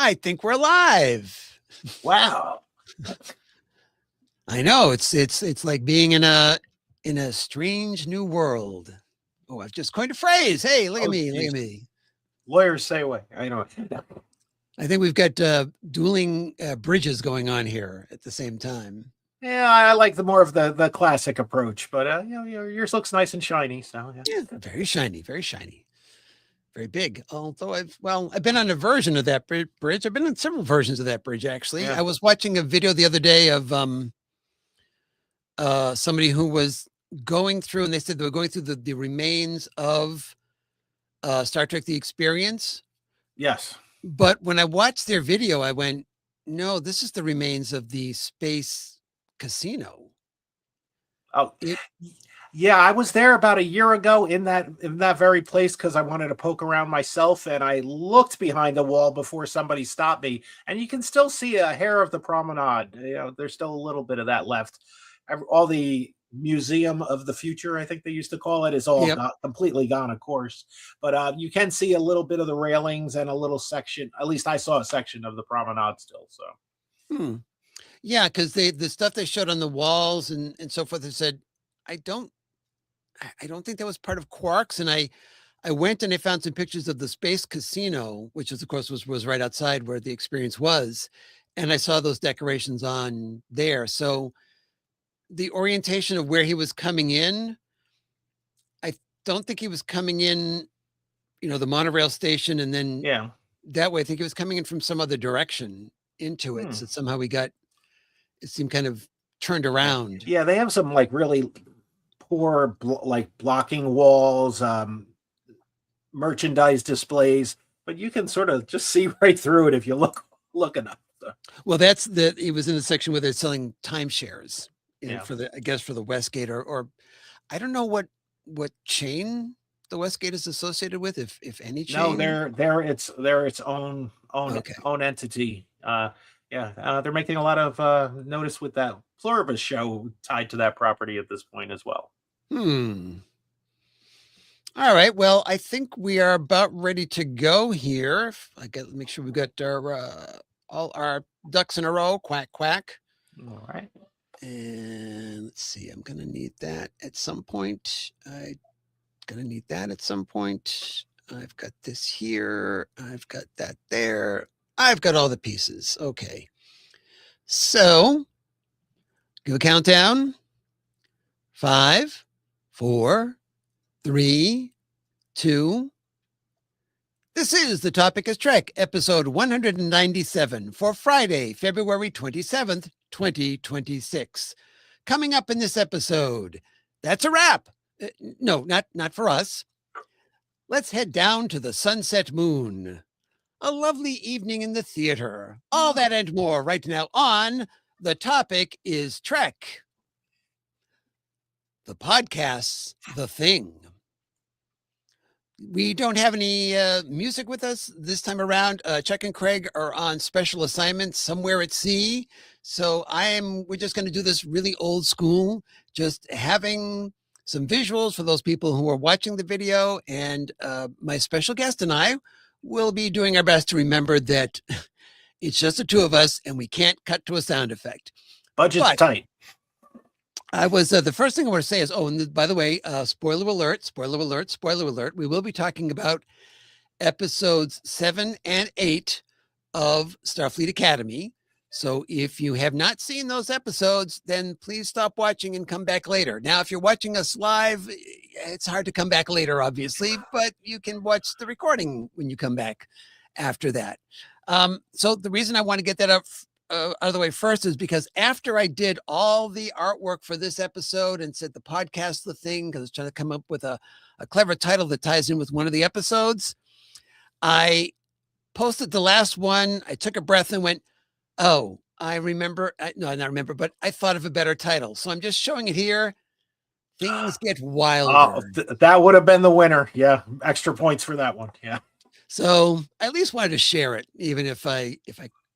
I think we're live. Wow. I know it's like being in a strange new world. Oh, I've just coined a phrase. Hey, look at me, look at me. Lawyers say away. I know. I think we've got dueling bridges going on here at the same time. Yeah, I like the more of the classic approach, but yours looks nice and shiny. So Yeah, very shiny, very big. Although I've been on a version of that bridge. I've been on several versions of that bridge actually. Yeah. I was watching a video the other day of somebody who was going through, and they said they were going through the remains of Star Trek: The Experience. Yes. But when I watched their video, I went, no, this is the remains of the space casino. Oh, yeah. I was there about a year ago in that very place because I wanted to poke around myself, and I looked behind the wall before somebody stopped me, and you can still see a hair of the promenade. There's still a little bit of that left. All the Museum of the Future, I think they used to call it, is all completely gone, of course. But you can see a little bit of the railings and a little section. At least I saw a section of the promenade still. So, yeah, because the stuff they showed on the walls and so forth, they said, I don't think that was part of Quarks. And I went and I found some pictures of the space casino, which is, of course, was right outside where the Experience was, and I saw those decorations on there. So the orientation of where he was coming in, I don't think he was coming in, the monorail station, and then that way I think he was coming in from some other direction into it. So somehow it seemed kind of turned around. Yeah, they have some like really poor blocking walls, merchandise displays, but you can sort of just see right through it if you look enough. So. Well, he was in the section where they're selling timeshares. For the Westgate or I don't know what chain the Westgate is associated with, if any chain. No, they're its own entity. They're making a lot of notice with that Pluribus show tied to that property at this point as well. All right. Well, I think we are about ready to go here. I got to make sure we've got all our ducks in a row. Quack, quack. All right. And let's see, I'm going to need that at some point. I'm going to need that at some point. I've got this here. I've got that there. I've got all the pieces. Okay. So, give a countdown. 5, 4, 3, 2. This is The Topic is Trek, episode 197 for Friday, February 27th, 2026. Coming up in this episode, that's a wrap. No, not for us. Let's head down to the sunset moon. A lovely evening in the theater. All that and more right now on The Topic is Trek. The podcast's The Thing. We don't have any music with us this time around. Chuck and Craig are on special assignment somewhere at sea. So we're just going to do this really old school, just having some visuals for those people who are watching the video. And my special guest and I will be doing our best to remember that it's just the two of us and we can't cut to a sound effect. Budget's tight. I was the first thing I want to say is, and by the way, spoiler alert. We will be talking about episodes 7 and 8 of Starfleet Academy. So if you have not seen those episodes, then please stop watching and come back later. Now, if you're watching us live, it's hard to come back later, obviously, but you can watch the recording when you come back after that. So the reason I want to get that out of the way first is because after I did all the artwork for this episode and said the podcast, The Thing, because I was trying to come up with a clever title that ties in with one of the episodes, I posted the last one. I took a breath and went, oh, I remember. Not remember, but I thought of a better title. So I'm just showing it here. Things Get Wilder. That would have been the winner. Yeah. Extra points for that one. Yeah. So I at least wanted to share it, even if I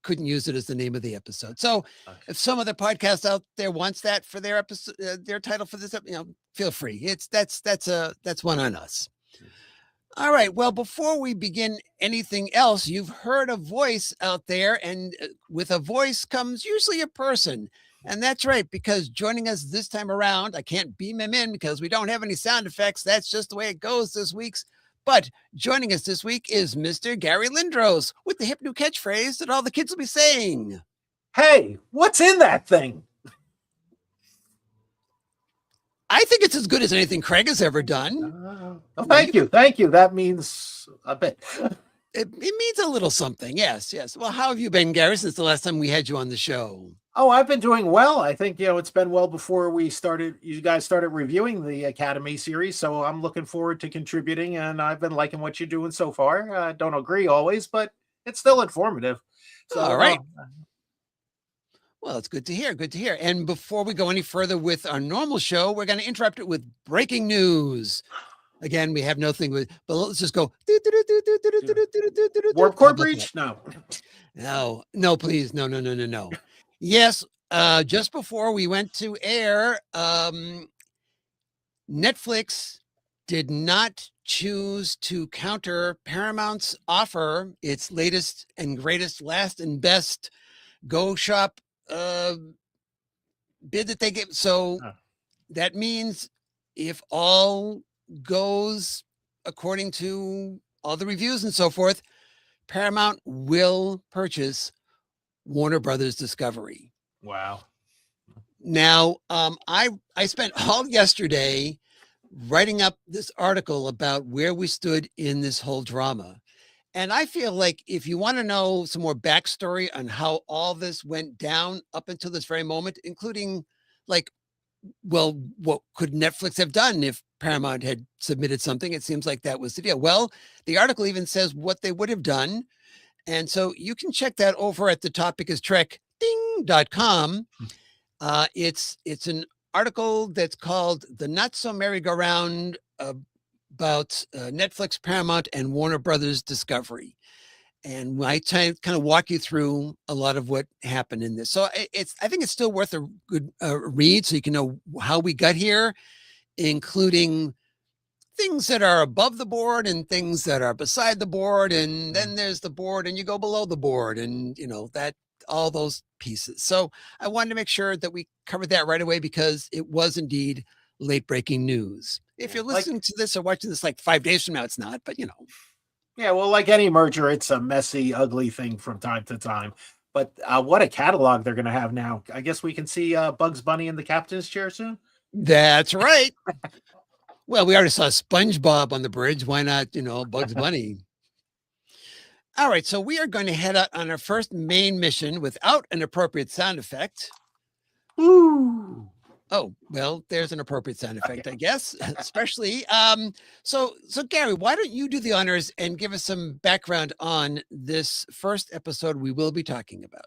couldn't use it as the name of the episode. So if some other podcast out there wants that for their episode, their title for this, feel free. That's one on us. All right. Well, before we begin anything else, you've heard a voice out there, and with a voice comes usually a person. And that's right, because joining us this time around, I can't beam him in because we don't have any sound effects. That's just the way it goes this week's. But joining us this week is Mr. Gary Lindros with the hip new catchphrase that all the kids will be saying. Hey, what's in that thing? I think it's as good as anything Craig has ever done. Thank you. Thank you. That means a bit. It means a little something. Yes, yes. Well, how have you been, Gary, since the last time we had you on the show? Oh, I've been doing well. I think, it's been well before you guys started reviewing the Academy series. So I'm looking forward to contributing, and I've been liking what you're doing so far. I don't agree always, but it's still informative. So, All right. Well, it's good to hear. Good to hear. And before we go any further with our normal show, we're going to interrupt it with breaking news. Again, we have nothing with, but let's just go. warp core breach? No. No, please. No. Yes. Just before we went to air, Netflix did not choose to counter Paramount's offer, its latest and greatest, last and best Go Shop bid that they get. So that means if all goes according to all the reviews and so forth, Paramount will purchase Warner Brothers Discovery. Wow. Now, I spent all yesterday writing up this article about where we stood in this whole drama. And I feel like if you want to know some more backstory on how all this went down up until this very moment, including like, well, what could Netflix have done if Paramount had submitted something? It seems like that was the deal. Well, the article even says what they would have done. And so you can check that over at the topic is trekding.com. It's an article that's called The Not So Merry-Go-Round about Netflix, Paramount, and Warner Brothers Discovery. And I kind of walk you through a lot of what happened in this. So I think it's still worth a good read so you can know how we got here, including things that are above the board and things that are beside the board. And then there's the board and you go below the board and, that all those pieces. So I wanted to make sure that we covered that right away because it was indeed late breaking news. If you're listening to this or watching this like 5 days from now, it's not, but Yeah, well, like any merger, it's a messy, ugly thing from time to time. But what a catalog they're going to have now. I guess we can see Bugs Bunny in the captain's chair soon. That's right. Well, we already saw SpongeBob on the bridge. Why not, Bugs Bunny? All right, so we are going to head out on our first main mission without an appropriate sound effect. Ooh. Oh, well, there's an appropriate sound effect, I guess, especially. So Gary, why don't you do the honors and give us some background on this first episode we will be talking about?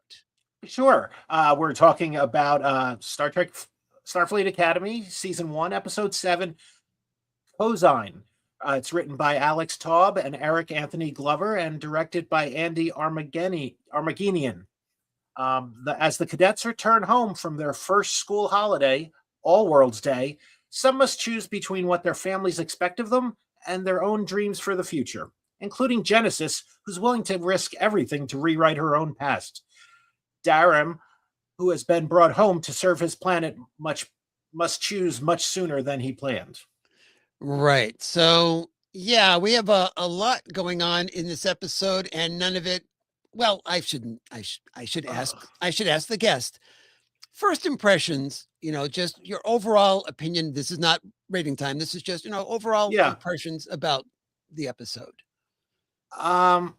Sure. We're talking about Star Trek Starfleet Academy, Season 1, Episode 7, Cosine. It's written by Alex Taub and Eric Anthony Glover and directed by Andy Armaginian. As the cadets return home from their first school holiday, All World's Day, some must choose between what their families expect of them and their own dreams for the future, including Genesis, who's willing to risk everything to rewrite her own past. Daram, who has been brought home to serve his planet, must choose much sooner than he planned. Right. So, yeah, we have a lot going on in this episode and none of it. Well, I should ask the guest. First impressions, just your overall opinion. This is not rating time. This is just, overall impressions about the episode. Well,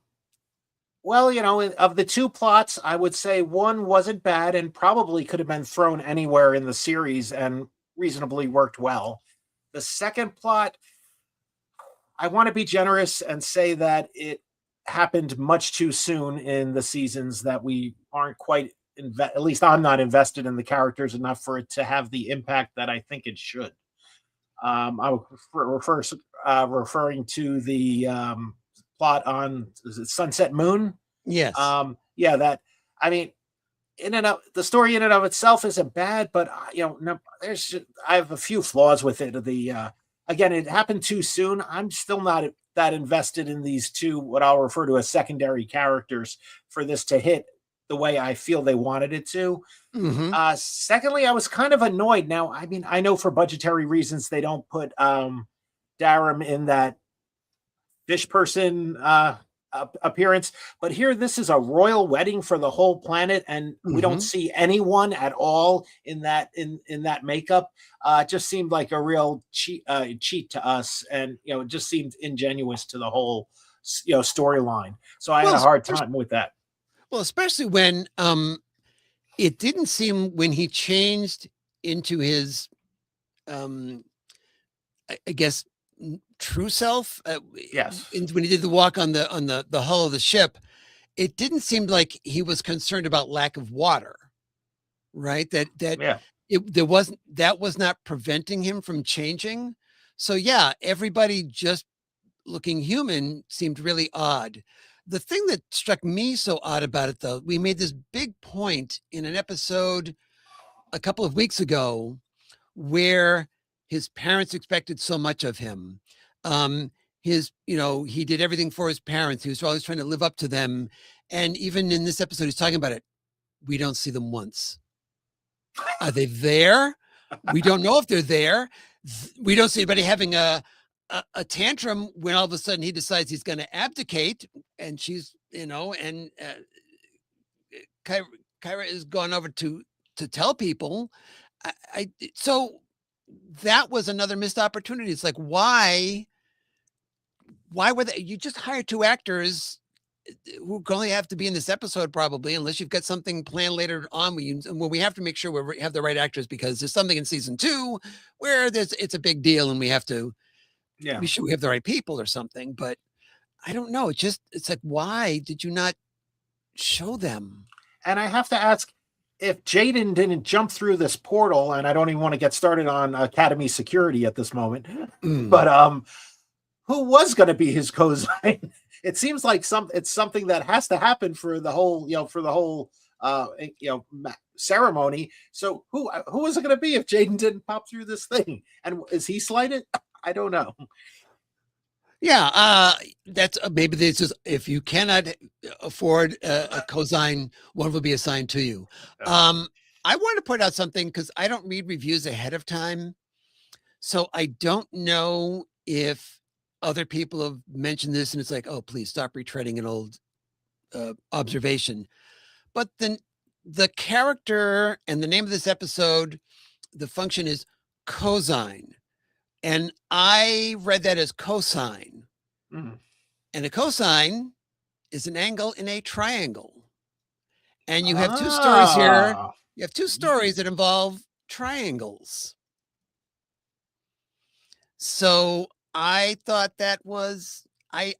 of the two plots, I would say one wasn't bad and probably could have been thrown anywhere in the series and reasonably worked well. The second plot, I want to be generous and say that it happened much too soon in the seasons that we aren't quite, at least I'm not invested in the characters enough for it to have the impact that I think it should. I was referring to the plot on Sunset Moon. Yes. The story in and of itself isn't bad, but I have a few flaws with it. Again, it happened too soon. I'm still not that invested in these two, what I'll refer to as secondary characters, for this to hit the way I feel they wanted it to. Hmm. Secondly, I was kind of annoyed. Now, I mean, I know for budgetary reasons they don't put Darum in that fish person appearance, but here this is a royal wedding for the whole planet, and we don't Hmm. see anyone at all in that makeup. It just seemed like a real cheat to us, and it just seemed ingenuous to the whole storyline. So I had Well, a hard time with that. especially when it didn't seem when he changed into his um I guess true self Yes. when he did the walk on the hull of the ship, it didn't seem like he was concerned about lack of water, right? That Yeah. there wasn't that was not preventing him from changing. So yeah, everybody just looking human seemed really odd. The thing that struck me so odd about it, though, we made this big point in an episode a couple of weeks ago where his parents expected so much of him. Um, he did everything for his parents. He was always trying to live up to them. And even in this episode, he's talking about it. We don't see them once. Are they there? We don't know if they're there. We don't see anybody having a tantrum when all of a sudden he decides he's going to abdicate, and she's and Kyra is going over to tell people. So that was another missed opportunity. It's like why were they? You just hired two actors who only have to be in this episode probably, unless you've got something planned later on. We have to make sure we have the right actors because there's something in season 2 where it's a big deal and we have to Yeah. be sure we have the right people or something. But I don't know. It's like, why did you not show them? And I have to ask, if Jaden didn't jump through this portal, and I don't even want to get started on Academy security at this moment, Mm. but who was going to be his cosign? It seems like it's something that has to happen for the whole, ceremony. So who is it going to be if Jaden didn't pop through this thing? And is he slighted? I don't know. Yeah, that's maybe this is if you cannot afford a cosign, one will be assigned to you. I want to point out something because I don't read reviews ahead of time, so I don't know if other people have mentioned this, and it's like, oh, please stop retreading an old observation. But then the character and the name of this episode, the function is cosine, and I read that as cosine. Mm. And a cosine is an angle in a triangle. And you have two stories here. Ah, You have two stories that involve triangles. So I thought that was I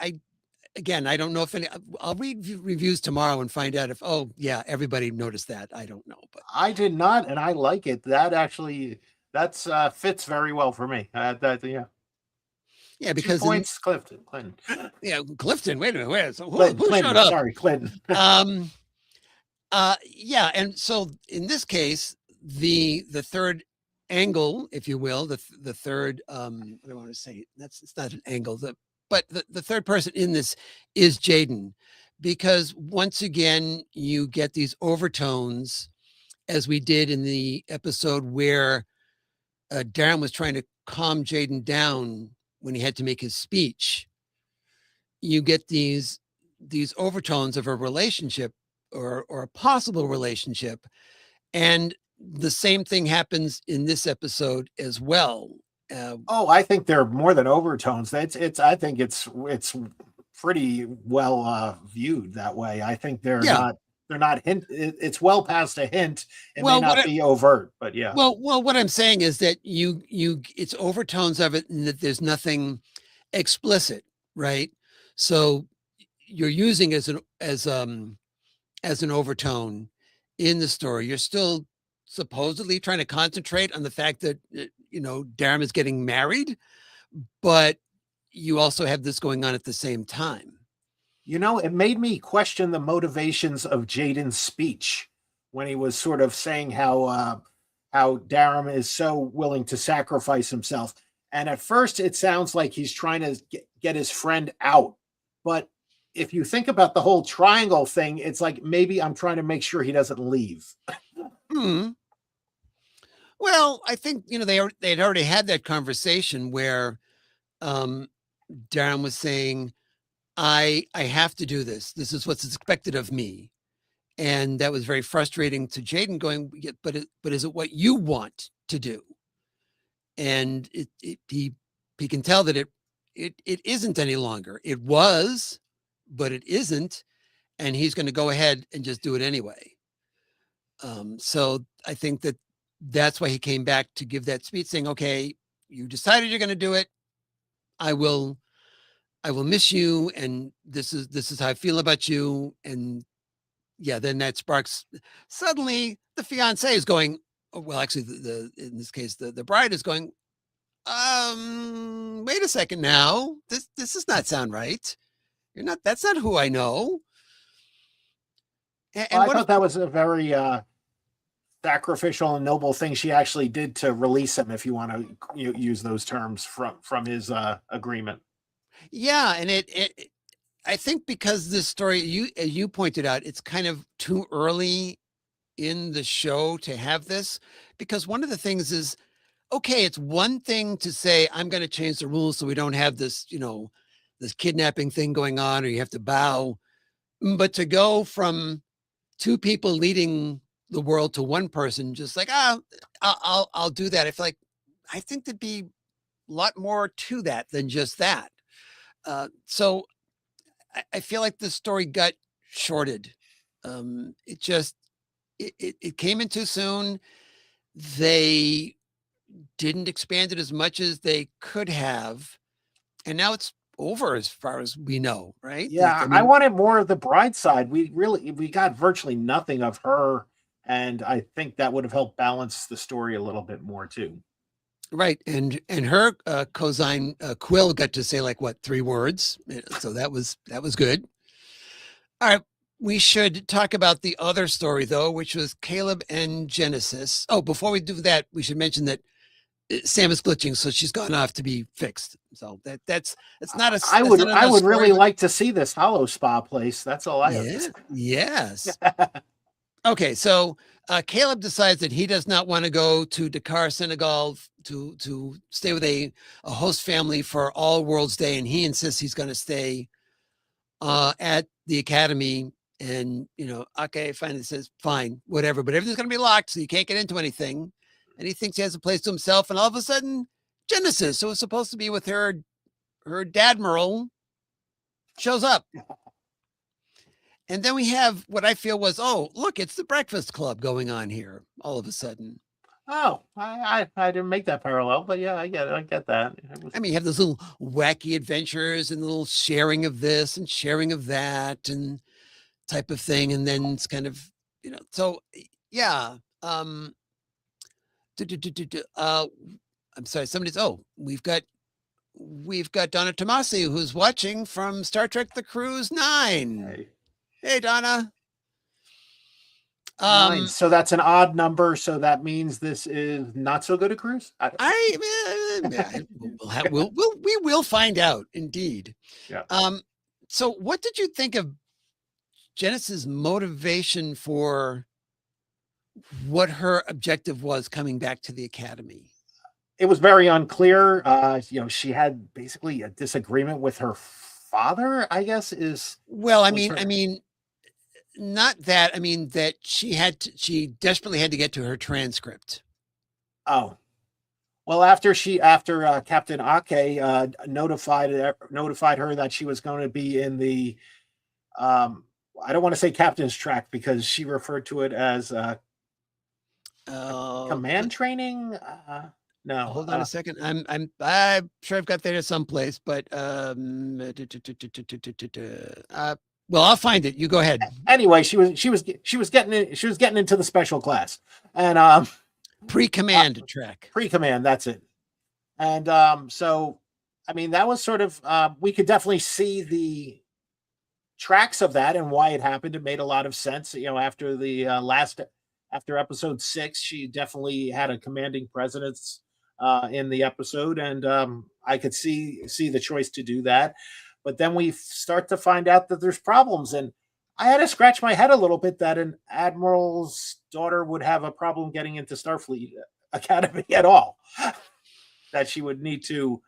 again, I don't know if I'll read reviews tomorrow and find out if yeah, everybody noticed that. I don't know, but I did not, and I like it. That's fits very well for me. Yeah. yeah, 2 because in points, Clifton, Clinton. yeah, Clifton, wait a minute, where so Clinton, who showed Clinton. up? Sorry, Clinton. Um yeah, and so in this case, the third angle, if you will, the third what do I want to say? It's not an angle, but the third person in this is Jaden, because once again you get these overtones as we did in the episode where Darren was trying to calm Jaden down when he had to make his speech. You get these overtones of a relationship or a possible relationship, and the same thing happens in this episode as well. Oh, I think they're more than overtones. It's. I think it's pretty well viewed that way. I think Yeah. they're not hint. It's well past a hint. It may Well, not be overt, but yeah. well, what I'm saying is that it's overtones of it, and that there's nothing explicit, right? So you're using as an overtone in the story. You're still supposedly trying to concentrate on the fact that Darren is getting married, but you also have this going on at the same time. It made me question the motivations of Jaden's speech when he was sort of saying how Darum is so willing to sacrifice himself. And at first, it sounds like he's trying to get his friend out. But if you think about the whole triangle thing, it's like maybe I'm trying to make sure he doesn't leave. Hmm. Well, I think they'd already had that conversation where um, Darren was saying, "I have to do this. This is what's expected of me," and that was very frustrating to Jaden. Going, "Yeah, but is it what you want to do?" And he can tell that it isn't any longer. It was, but it isn't, and he's going to go ahead and just do it anyway. So I think that's why he came back to give that speech, saying, "Okay, you decided you're going to do it. I will miss you, and this is how I feel about you." And yeah, then that sparks. Suddenly, the fiance is going. Well, actually, the in this case, the bride is going. Wait a second now. This does not sound right. You're not. That's not who I know. Well, And I what if thought that was a very sacrificial and noble thing she actually did to release him, if you want to use those terms from his agreement. Yeah, and I think because this story, as you pointed out, it's kind of too early in the show to have this, because one of the things is, okay, it's one thing to say, I'm going to change the rules so we don't have this, this kidnapping thing going on, or you have to bow. But to go from two people leading the world to one person, just like, I'll do that. I think there'd be a lot more to that than just that. So I feel like the story got shorted. It just it came in too soon. They didn't expand it as much as they could have, and now it's over as far as we know, right? I Yeah, I mean, wanted more of the bride side. We got virtually nothing of her, and I think that would have helped balance the story a little bit more too. right, and her cosine Quill got to say like what 3 words, so that was good. All right, we should talk about the other story though, which was Caleb and Genesis. Oh, before we do that, we should mention that Sam is glitching, so she's gone off to be fixed. So that's not a I that's would not I another would story, really but like to see this Hollow Spa place. That's all I have to yeah, say. yes. Okay, so Caleb decides that he does not want to go to Dakar, Senegal, to stay with a host family for All Worlds Day, and he insists he's going to stay at the academy. And okay, fine. It says fine, whatever, but everything's going to be locked, so you can't get into anything. And he thinks he has a place to himself, and all of a sudden, Genesis, who was supposed to be with her Dadmiral, shows up. And then we have what I feel was, oh, look, it's the Breakfast Club going on here all of a sudden. Oh, I didn't make that parallel, but yeah, I get that. I mean, you have those little wacky adventures and little sharing of this and sharing of that and type of thing. And then it's kind of, so yeah. I'm sorry, we've got Donna Tomasi, who's watching from Star Trek The Cruise 9. Hey, Hey, Donna. 9. So that's an odd number. So that means this is not so good a cruise. We will find out, indeed. Yeah. So what did you think of Genesis' motivation for what her objective was coming back to the academy? It was very unclear. She had basically a disagreement with her father, I guess is Well, was her. I mean, not that. I mean that she desperately had to get to her transcript. Oh, well, after Captain Ake notified her that she was going to be in the I don't want to say captain's track because she referred to it as command training. No, hold on a second. I'm sure I've got that at some place, but well, I'll find it. You go ahead. anyway, she was getting into the special class, and Pre-command track. pre-command. That's it. And so, I mean, that was sort of we could definitely see the tracks of that and why it happened. It made a lot of sense. After the after episode 6, she definitely had a commanding presence in the episode, and I could see the choice to do that. But then we start to find out that there's problems, and I had to scratch my head a little bit that an admiral's daughter would have a problem getting into Starfleet Academy at all. That she would need to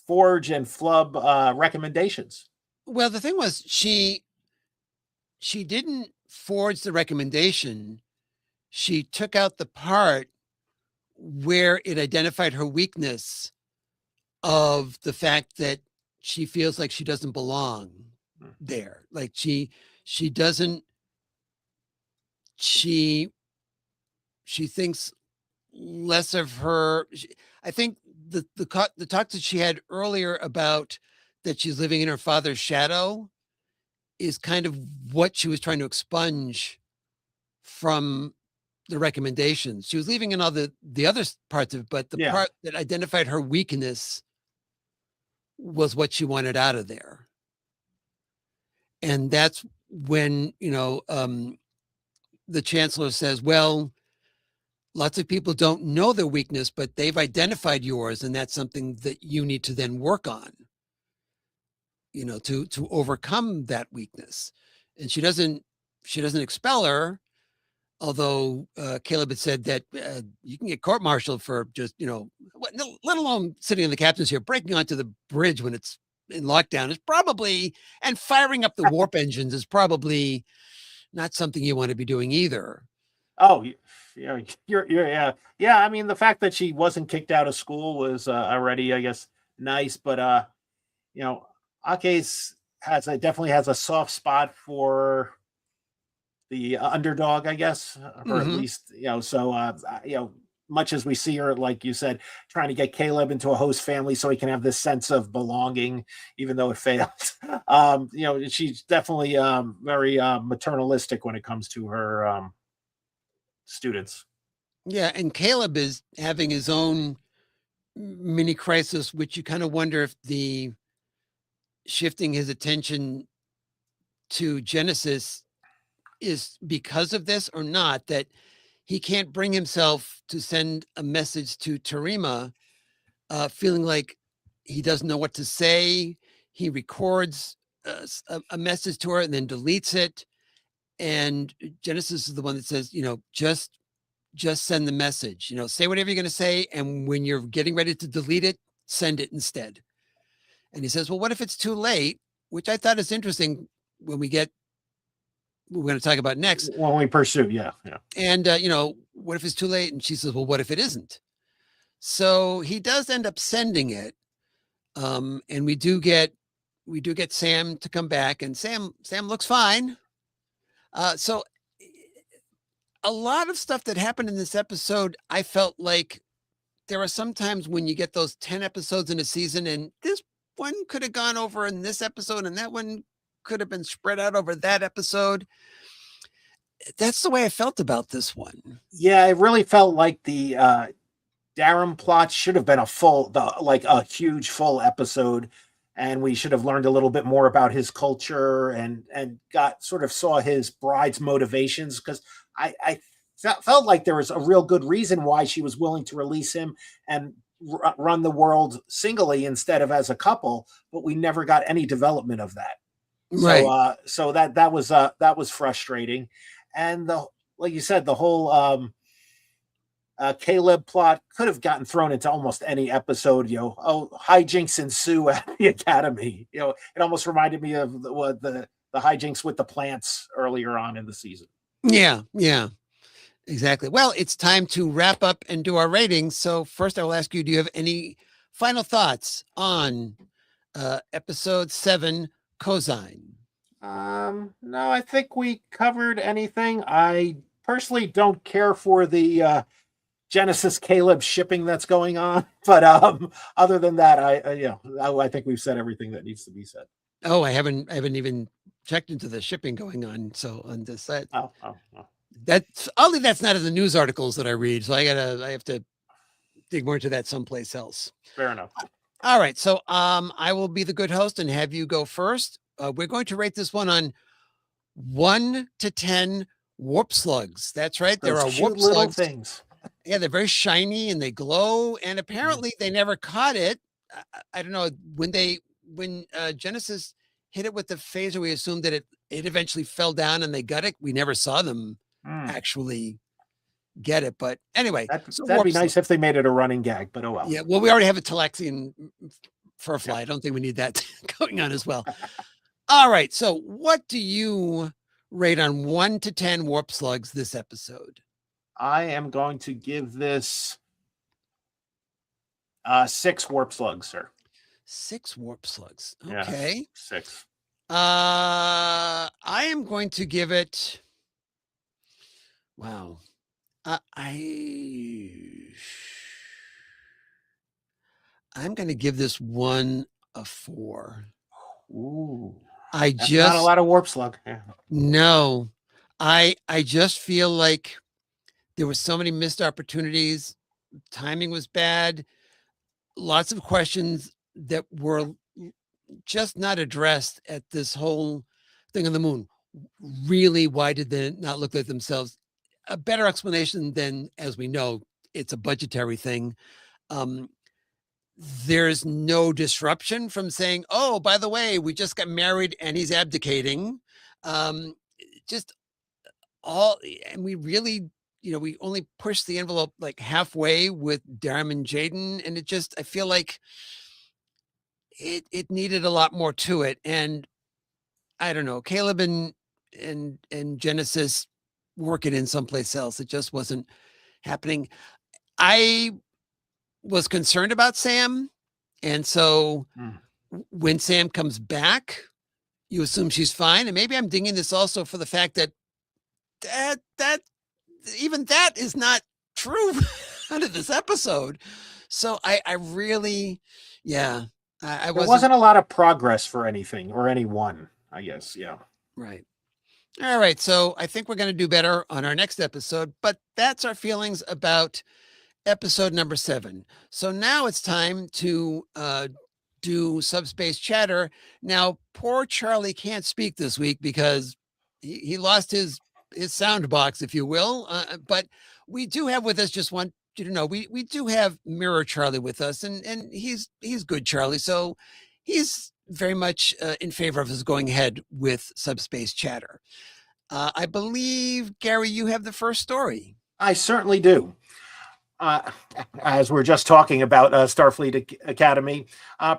forge and flub recommendations. Well, the thing was, she didn't forge the recommendation. She took out the part where it identified her weakness of the fact that she feels like she doesn't belong there. Like she doesn't she thinks less of her. I think the talk that she had earlier about that she's living in her father's shadow is kind of what she was trying to expunge from the recommendations. She was leaving in all the other parts of it, but the part that identified her weakness was what she wanted out of there. And that's when, the chancellor says, well, lots of people don't know their weakness, but they've identified yours. And that's something that you need to then work on, to overcome that weakness. And she doesn't expel her. Although Caleb had said that you can get court-martialed for just, let alone sitting in the captain's chair, breaking onto the bridge when it's in lockdown is probably, and firing up the warp engines is probably not something you want to be doing either. Oh, yeah, yeah. I mean, the fact that she wasn't kicked out of school was already, I guess, nice. But Ake's definitely has a soft spot for the underdog, I guess, or at least, much as we see her, like you said, trying to get Caleb into a host family so he can have this sense of belonging, even though it failed. She's definitely very maternalistic when it comes to her students. Yeah, and Caleb is having his own mini crisis, which you kind of wonder if the shifting his attention to Genesis is because of this or not, that he can't bring himself to send a message to Terima, feeling like he doesn't know what to say. He records a message to her and then deletes it. And Genesis is the one that says, just send the message, say whatever you're going to say. And when you're getting ready to delete it, send it instead. And he says, well, what if it's too late? Which I thought is interesting when we're going to talk about next. When we pursue, yeah. And, what if it's too late? And she says, well, what if it isn't? So he does end up sending it. And we do get Sam to come back, and Sam looks fine. So a lot of stuff that happened in this episode, I felt like there are some times when you get those 10 episodes in a season, and this one could have gone over in this episode, and that one could have been spread out over that episode. That's the way I felt about this one. Yeah, it really felt like the Darren plot should have been a huge full episode, and we should have learned a little bit more about his culture and saw his bride's motivations, because I felt like there was a real good reason why she was willing to release him and run the world singly instead of as a couple, but we never got any development of that. Right. So that was frustrating. And like you said, the whole Caleb plot could have gotten thrown into almost any episode. Hijinks ensue at the Academy. It almost reminded me of the hijinks with the plants earlier on in the season. Yeah, exactly. Well, it's time to wrap up and do our ratings. So first, I will ask you: do you have any final thoughts on episode 7, Cosine? No, I think we covered anything. I personally don't care for the Genesis Caleb shipping that's going on, but other than that, I think we've said everything that needs to be said. Oh, I haven't even checked into the shipping going on. So on this side, that's oddly, that's not in the news articles that I read. So I have to dig more into that someplace else. Fair enough. All right. So I will be the good host and have you go first. We're going to rate this one on 1 to 10 warp slugs. That's right. There are warp slugs. Things. Yeah, they're very shiny and they glow. And apparently they never caught it I don't know when Genesis hit it with the phaser, we assumed that it eventually fell down and they got it. We never saw them actually get it. But anyway, so That'd be warp nice if they made it a running gag, but oh well. Yeah, well, we already have a Telexian fur fly. I don't think we need that going on as well. All right. So what do you rate on 1 to 10 warp slugs this episode? I am going to give this 6 warp slugs, sir. 6 warp slugs. Yeah, Okay. 6. I am going to give it. Wow. I'm going to give this one a 4. Ooh. That's not a lot of warp slug. Yeah. No. I just feel like there were so many missed opportunities. Timing was bad. Lots of questions that were just not addressed at this whole thing on the moon. Really, why did they not look at themselves? A better explanation than, as we know, it's a budgetary thing. There's no disruption from saying, oh, by the way, we just got married and he's abdicating. Just all, and we really, we only pushed the envelope like halfway with Darum and Jaden. And I feel like it needed a lot more to it. And I don't know, Caleb and Genesis work it in someplace else. It just wasn't happening. I was concerned about Sam. And so when Sam comes back, you assume she's fine. And maybe I'm dinging this also for the fact that even that is not true out of this episode. So I really, there wasn't a lot of progress for anything or anyone, I guess. Yeah. Right. All right. So I think we're going to do better on our next episode, but that's our feelings about episode number 7. So now it's time to do Subspace Chatter. Now, poor Charlie can't speak this week because he lost his sound box, if you will. But we do have with us, just want you to know, we do have Mirror Charlie with us, and he's good Charlie. So he's very much in favor of us going ahead with Subspace Chatter. I believe, Gary, you have the first story. I certainly do. As we're just talking about Starfleet Academy,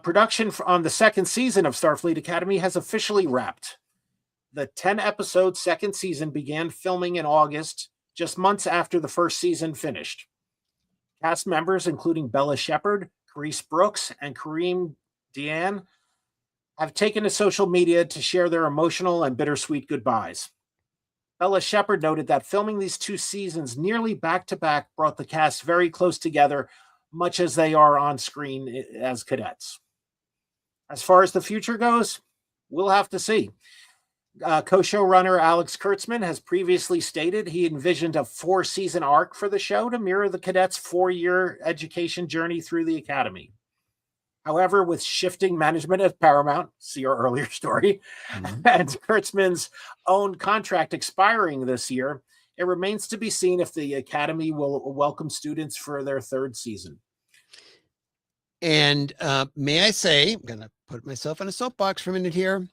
production on the second season of Starfleet Academy has officially wrapped. The 10-episode second season began filming in August, just months after the first season finished. Cast members, including Bella Shepard, Carice Brooks, and Kareem Deanne, have taken to social media to share their emotional and bittersweet goodbyes. Bella Shepard noted that filming these 2 seasons nearly back-to-back brought the cast very close together, much as they are on screen as cadets. As far as the future goes, we'll have to see. Co-showrunner Alex Kurtzman has previously stated he envisioned a 4-season arc for the show to mirror the cadets' 4-year education journey through the academy. However, with shifting management at Paramount, see our earlier story, and Kurtzman's own contract expiring this year, it remains to be seen if the Academy will welcome students for their 3rd season. And may I say, I'm going to put myself on a soapbox for a minute here,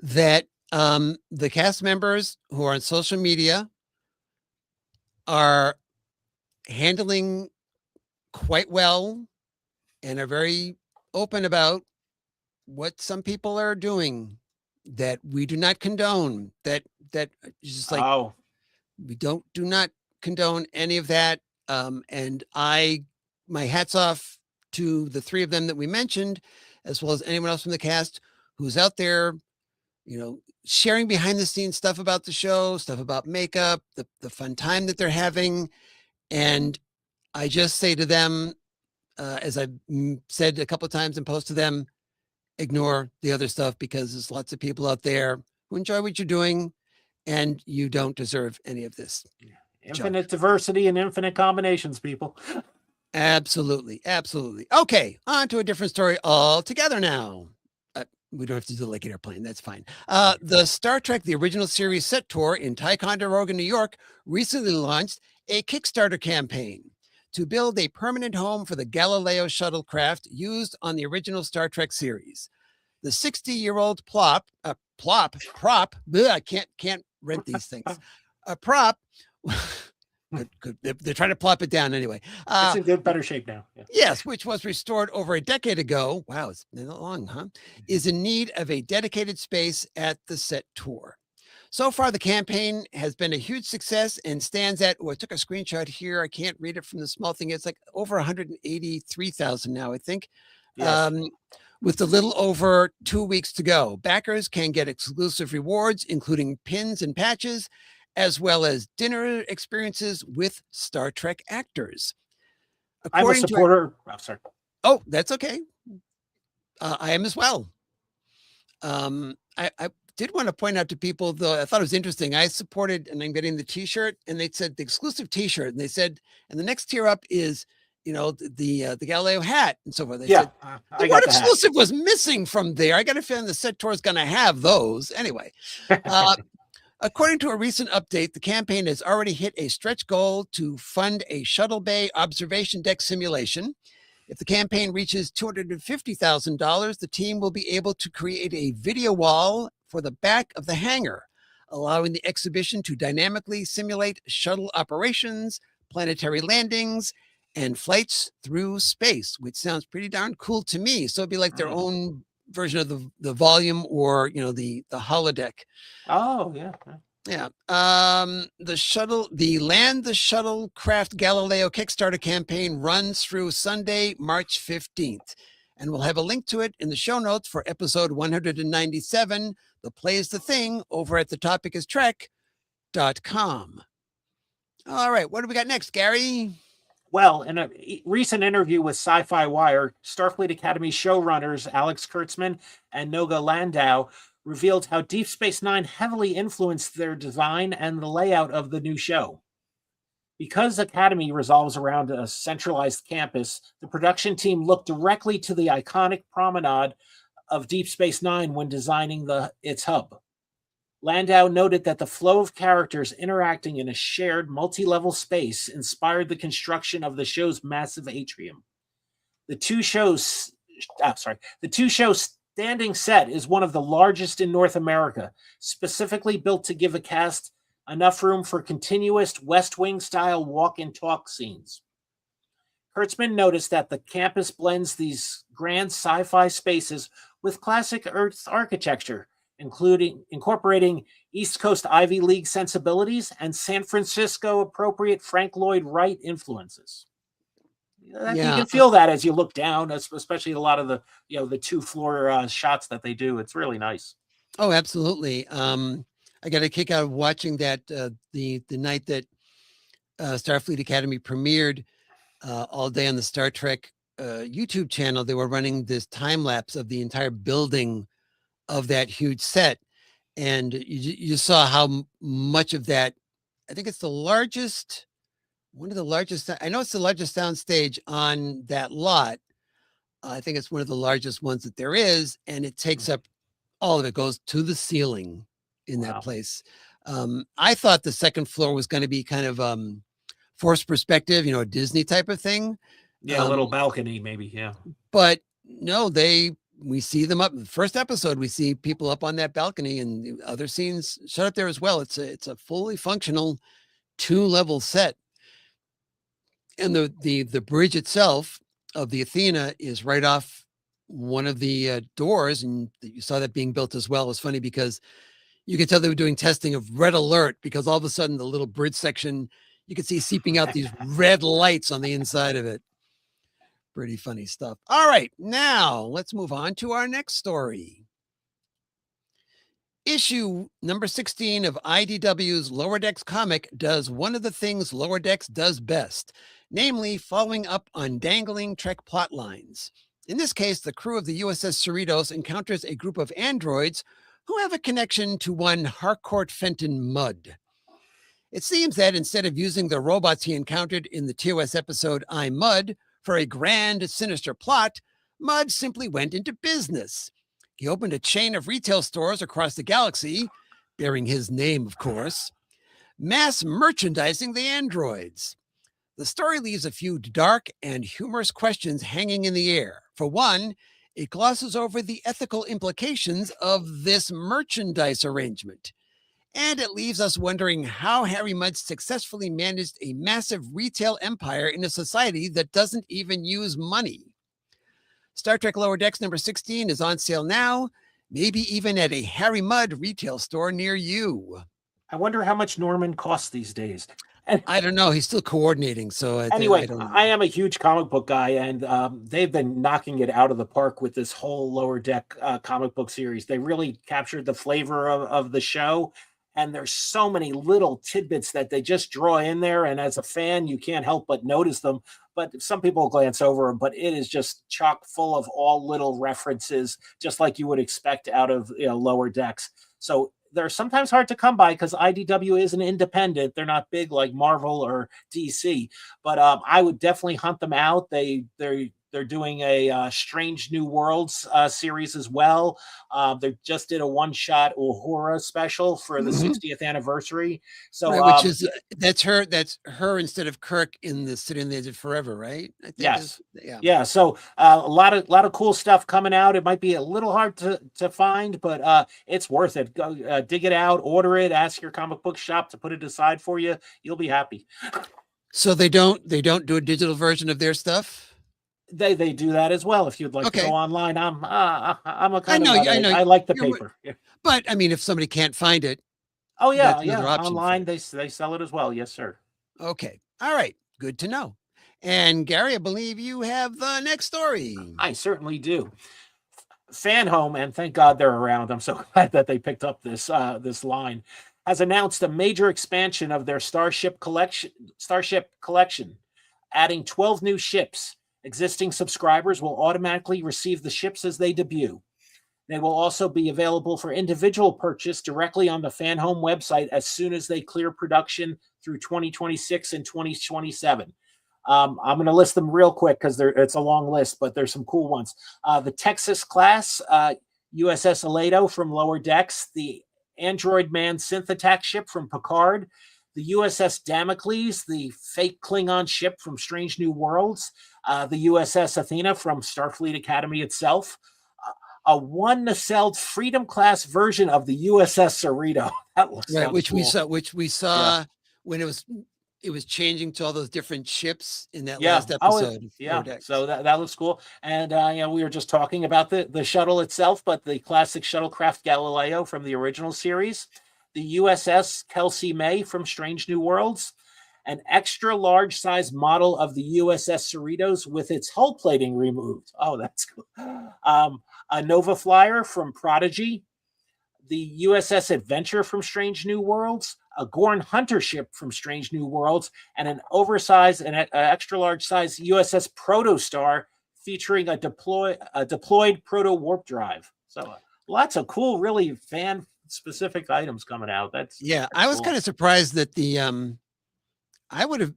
that the cast members who are on social media are handling quite well and are very open about what some people are doing that we do not condone, that just like, we do not condone any of that. And my hat's off to the 3 of them that we mentioned, as well as anyone else from the cast who's out there, sharing behind the scenes stuff about the show, stuff about makeup, the fun time that they're having. And I just say to them, as I've said a couple of times and post to them, ignore the other stuff because there's lots of people out there who enjoy what you're doing and you don't deserve any of this. Infinite diversity and infinite combinations, people. Absolutely. Absolutely. Okay. On to a different story altogether now. We don't have to do the Lake Airplane. That's fine. The Star Trek, the original series set tour in Ticonderoga, New York, recently launched a Kickstarter campaign to build a permanent home for the Galileo shuttlecraft used on the original Star Trek series. The 60-year-old prop, bleh, I can't rent these things. A prop, good. They're trying to plop it down anyway. It's in good, better shape now. Yeah. Yes, which was restored over a decade ago. Wow, it's been that long, huh? Is in need of a dedicated space at the set tour. So far, the campaign has been a huge success and stands at, I took a screenshot here. I can't read it from the small thing. It's like over 183,000 now, I think. Yes. With a little over 2 weeks to go. Backers can get exclusive rewards, including pins and patches, as well as dinner experiences with Star Trek actors. I'm a supporter. Sorry. Oh, that's okay. I am as well. I did want to point out to people, though, I thought it was interesting. I supported, and I'm getting the T-shirt, and they said the exclusive T-shirt, and they said, and the next tier up is, the Galileo hat and so forth. They said the word exclusive was missing from there. I got a feeling the set tour is going to have those anyway. According to a recent update, the campaign has already hit a stretch goal to fund a shuttle bay observation deck simulation. If the campaign reaches $250,000, the team will be able to create a video wall for the back of the hangar, allowing the exhibition to dynamically simulate shuttle operations, planetary landings, and flights through space, which sounds pretty darn cool to me. So it'd be like their own version of the volume, or the holodeck. Oh yeah. Yeah. The Land the Shuttlecraft Galileo Kickstarter campaign runs through Sunday, March 15th. And we'll have a link to it in the show notes for episode 197, The Plays the Thing, over at thetopicistrek.com. All right. What do we got next, Gary? Well, in a recent interview with Sci-Fi Wire, Starfleet Academy showrunners Alex Kurtzman and Noga Landau revealed how Deep Space Nine heavily influenced their design and the layout of the new show. Because Academy revolves around a centralized campus, the production team looked directly to the iconic promenade of Deep Space Nine when designing its hub. Landau noted that the flow of characters interacting in a shared multi-level space inspired the construction of the show's massive atrium. The two shows standing set is one of the largest in North America, specifically built to give a cast enough room for continuous West Wing style walk and talk scenes. Kurtzman noticed that the campus blends these grand sci-fi spaces with classic Earth architecture, incorporating East Coast Ivy League sensibilities and San Francisco appropriate Frank Lloyd Wright influences. You can feel that as you look down, especially a lot of the the 2-floor shots that they do. It's really nice. Oh, absolutely. I got a kick out of watching that the night that Starfleet Academy premiered all day on the Star Trek YouTube channel. They were running this time lapse of the entire building of that huge set, and you saw how much of that. I think it's the largest, one of the largest. I know it's the largest sound stage on that lot. I think it's one of the largest ones that there is, and it takes up all of it, goes to the ceiling in that place. I thought the second floor was going to be kind of forced perspective, a Disney type of thing. Yeah, a little balcony maybe, yeah. But no, we see them up in the first episode. We see people up on that balcony, and the other scenes shot up there as well. It's a fully functional 2-level set. And the bridge itself of the Athena is right off one of the doors, and you saw that being built as well. It's funny because you could tell they were doing testing of red alert, because all of a sudden the little bridge section, you could see seeping out these red lights on the inside of it. Pretty funny stuff. All right, now let's move on to our next story. Issue number 16 of IDW's Lower Decks comic does one of the things Lower Decks does best, namely following up on dangling Trek plot lines. In this case, the crew of the USS Cerritos encounters a group of androids who have a connection to one Harcourt Fenton Mudd. It seems that instead of using the robots he encountered in the TOS episode I'm Mudd for a grand, sinister plot, Mudd simply went into business. He opened a chain of retail stores across the galaxy, bearing his name, of course, mass merchandising the androids. The story leaves a few dark and humorous questions hanging in the air. For one, it glosses over the ethical implications of this merchandise arrangement. And it leaves us wondering how Harry Mudd successfully managed a massive retail empire in a society that doesn't even use money. Star Trek Lower Decks number 16 is on sale now, maybe even at a Harry Mudd retail store near you. I wonder how much Norman costs these days. And I don't know. He's still coordinating, so I anyway, don't I know. am a huge comic book guy, and they've been knocking it out of the park with this whole Lower Deck comic book series. They really captured the flavor of the show, and there's so many little tidbits that they just draw in there. And as a fan, you can't help but notice them. But some people glance over them, but it is just chock full of all little references, just like you would expect out of Lower Decks. So they're sometimes hard to come by because IDW is an independent. They're not big like Marvel or DC, but I would definitely hunt them out. They're doing a Strange New Worlds series as well. They just did a one-shot Uhura special for the Mhm. 60th anniversary. So Right, which is that's her instead of Kirk in the Sitting There Did Forever, right? I think is yes. yeah. Yeah, so a lot of cool stuff coming out. It might be a little hard to find, but it's worth it. Go dig it out, order it, ask your comic book shop to put it aside for you. You'll be happy. So they don't do a digital version of their stuff? They do that as well. If you'd like to go Okay. online, I'm a I kind of know nut. I know I like the you're paper. Yeah. but I mean if somebody can't find it, Oh that's yeah, another yeah. option for Online them. they sell it as well. Yes, sir. Okay. All right. Good to know. And Gary, I believe you have the next story. I certainly do. Fan Home, and thank God they're around. I'm so glad that they picked up this line. Has announced a major expansion of their Starship collection, adding 12 new ships. Existing subscribers will automatically receive the ships as they debut. They will also be available for individual purchase directly on the Fan Home website as soon as they clear production through 2026 and 2027. I'm going to list them real quick because it's a long list, but there's some cool ones. The Texas class, USS Aledo from Lower Decks, the Android Man synth attack ship from Picard, the USS Damocles, the fake Klingon ship from Strange New Worlds, the USS Athena from Starfleet Academy itself, a one nacelled Freedom class version of the USS Cerrito. That Right, sounds cool. which we Yeah. saw when it was changing to all those different ships in that Yeah. last Oh, episode of Lower yeah. So Decks. that looks cool. And we were just talking about the shuttle itself, but the classic shuttlecraft Galileo from the original series, the USS Kelsey May from Strange New Worlds, an extra large size model of the USS Cerritos with its hull plating removed. Oh, that's cool. A Nova Flyer from Prodigy, the USS Adventure from Strange New Worlds, a Gorn Hunter ship from Strange New Worlds, and an oversized and extra large size USS Protostar featuring a deployed proto warp drive. So lots of cool, really fan specific items coming out. Yeah, That's I was cool. kind of surprised that I would have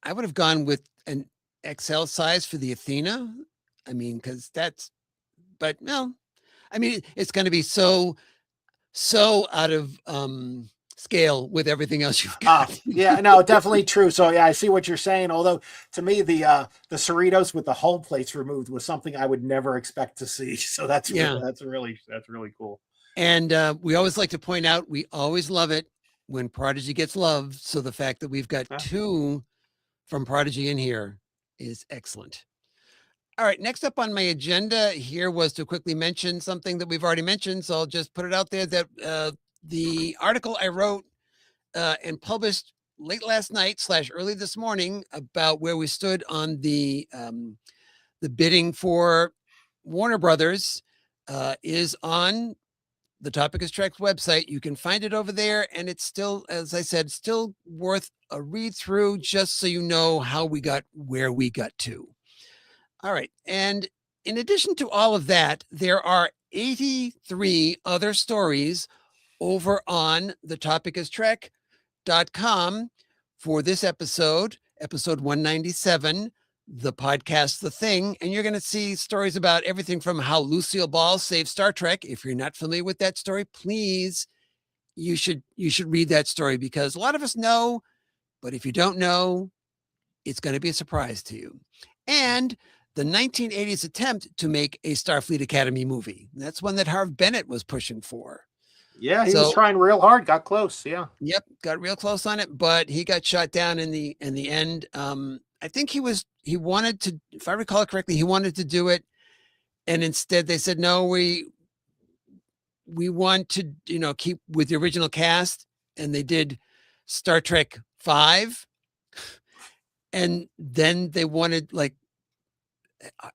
I would have gone with an XL size for the Athena. I mean, because but no, I mean, it's going to be so out of scale with everything else you've got. Yeah, no, definitely true. So yeah, I see what you're saying. Although to me, the Cerritos with the hull plates removed was something I would never expect to see. So Yeah. that's really cool. And we always like to point out we always love it when Prodigy gets love. So the fact that we've got Huh? two from Prodigy in here is excellent. All right, next up on my agenda here was to quickly mention something that we've already mentioned. So I'll just put it out there that the article I wrote and published late last night / early this morning about where we stood on the bidding for Warner Brothers is on the Topic is Trek website. You can find it over there, and it's still, as I said, still worth a read through just so you know how we got where we got to. All right. And in addition to all of that, there are 83 other stories over on the Topic is Trek.com for this episode 197, the podcast The Thing. And you're going to see stories about everything from how Lucille Ball saved Star Trek. If you're not familiar with that story, please, you should read that story because a lot of us know, but if you don't know, it's going to be a surprise to you. And the 1980s attempt to make a Starfleet Academy movie. That's one that Harv Bennett was pushing for. Yeah, he was So, trying real hard, got close. Yeah. yep, got real close on it, but he got shot down in the end. I think he wanted to, if I recall correctly, he wanted to do it, and instead they said no, we want to, keep with the original cast, and they did Star Trek 5, and then they wanted like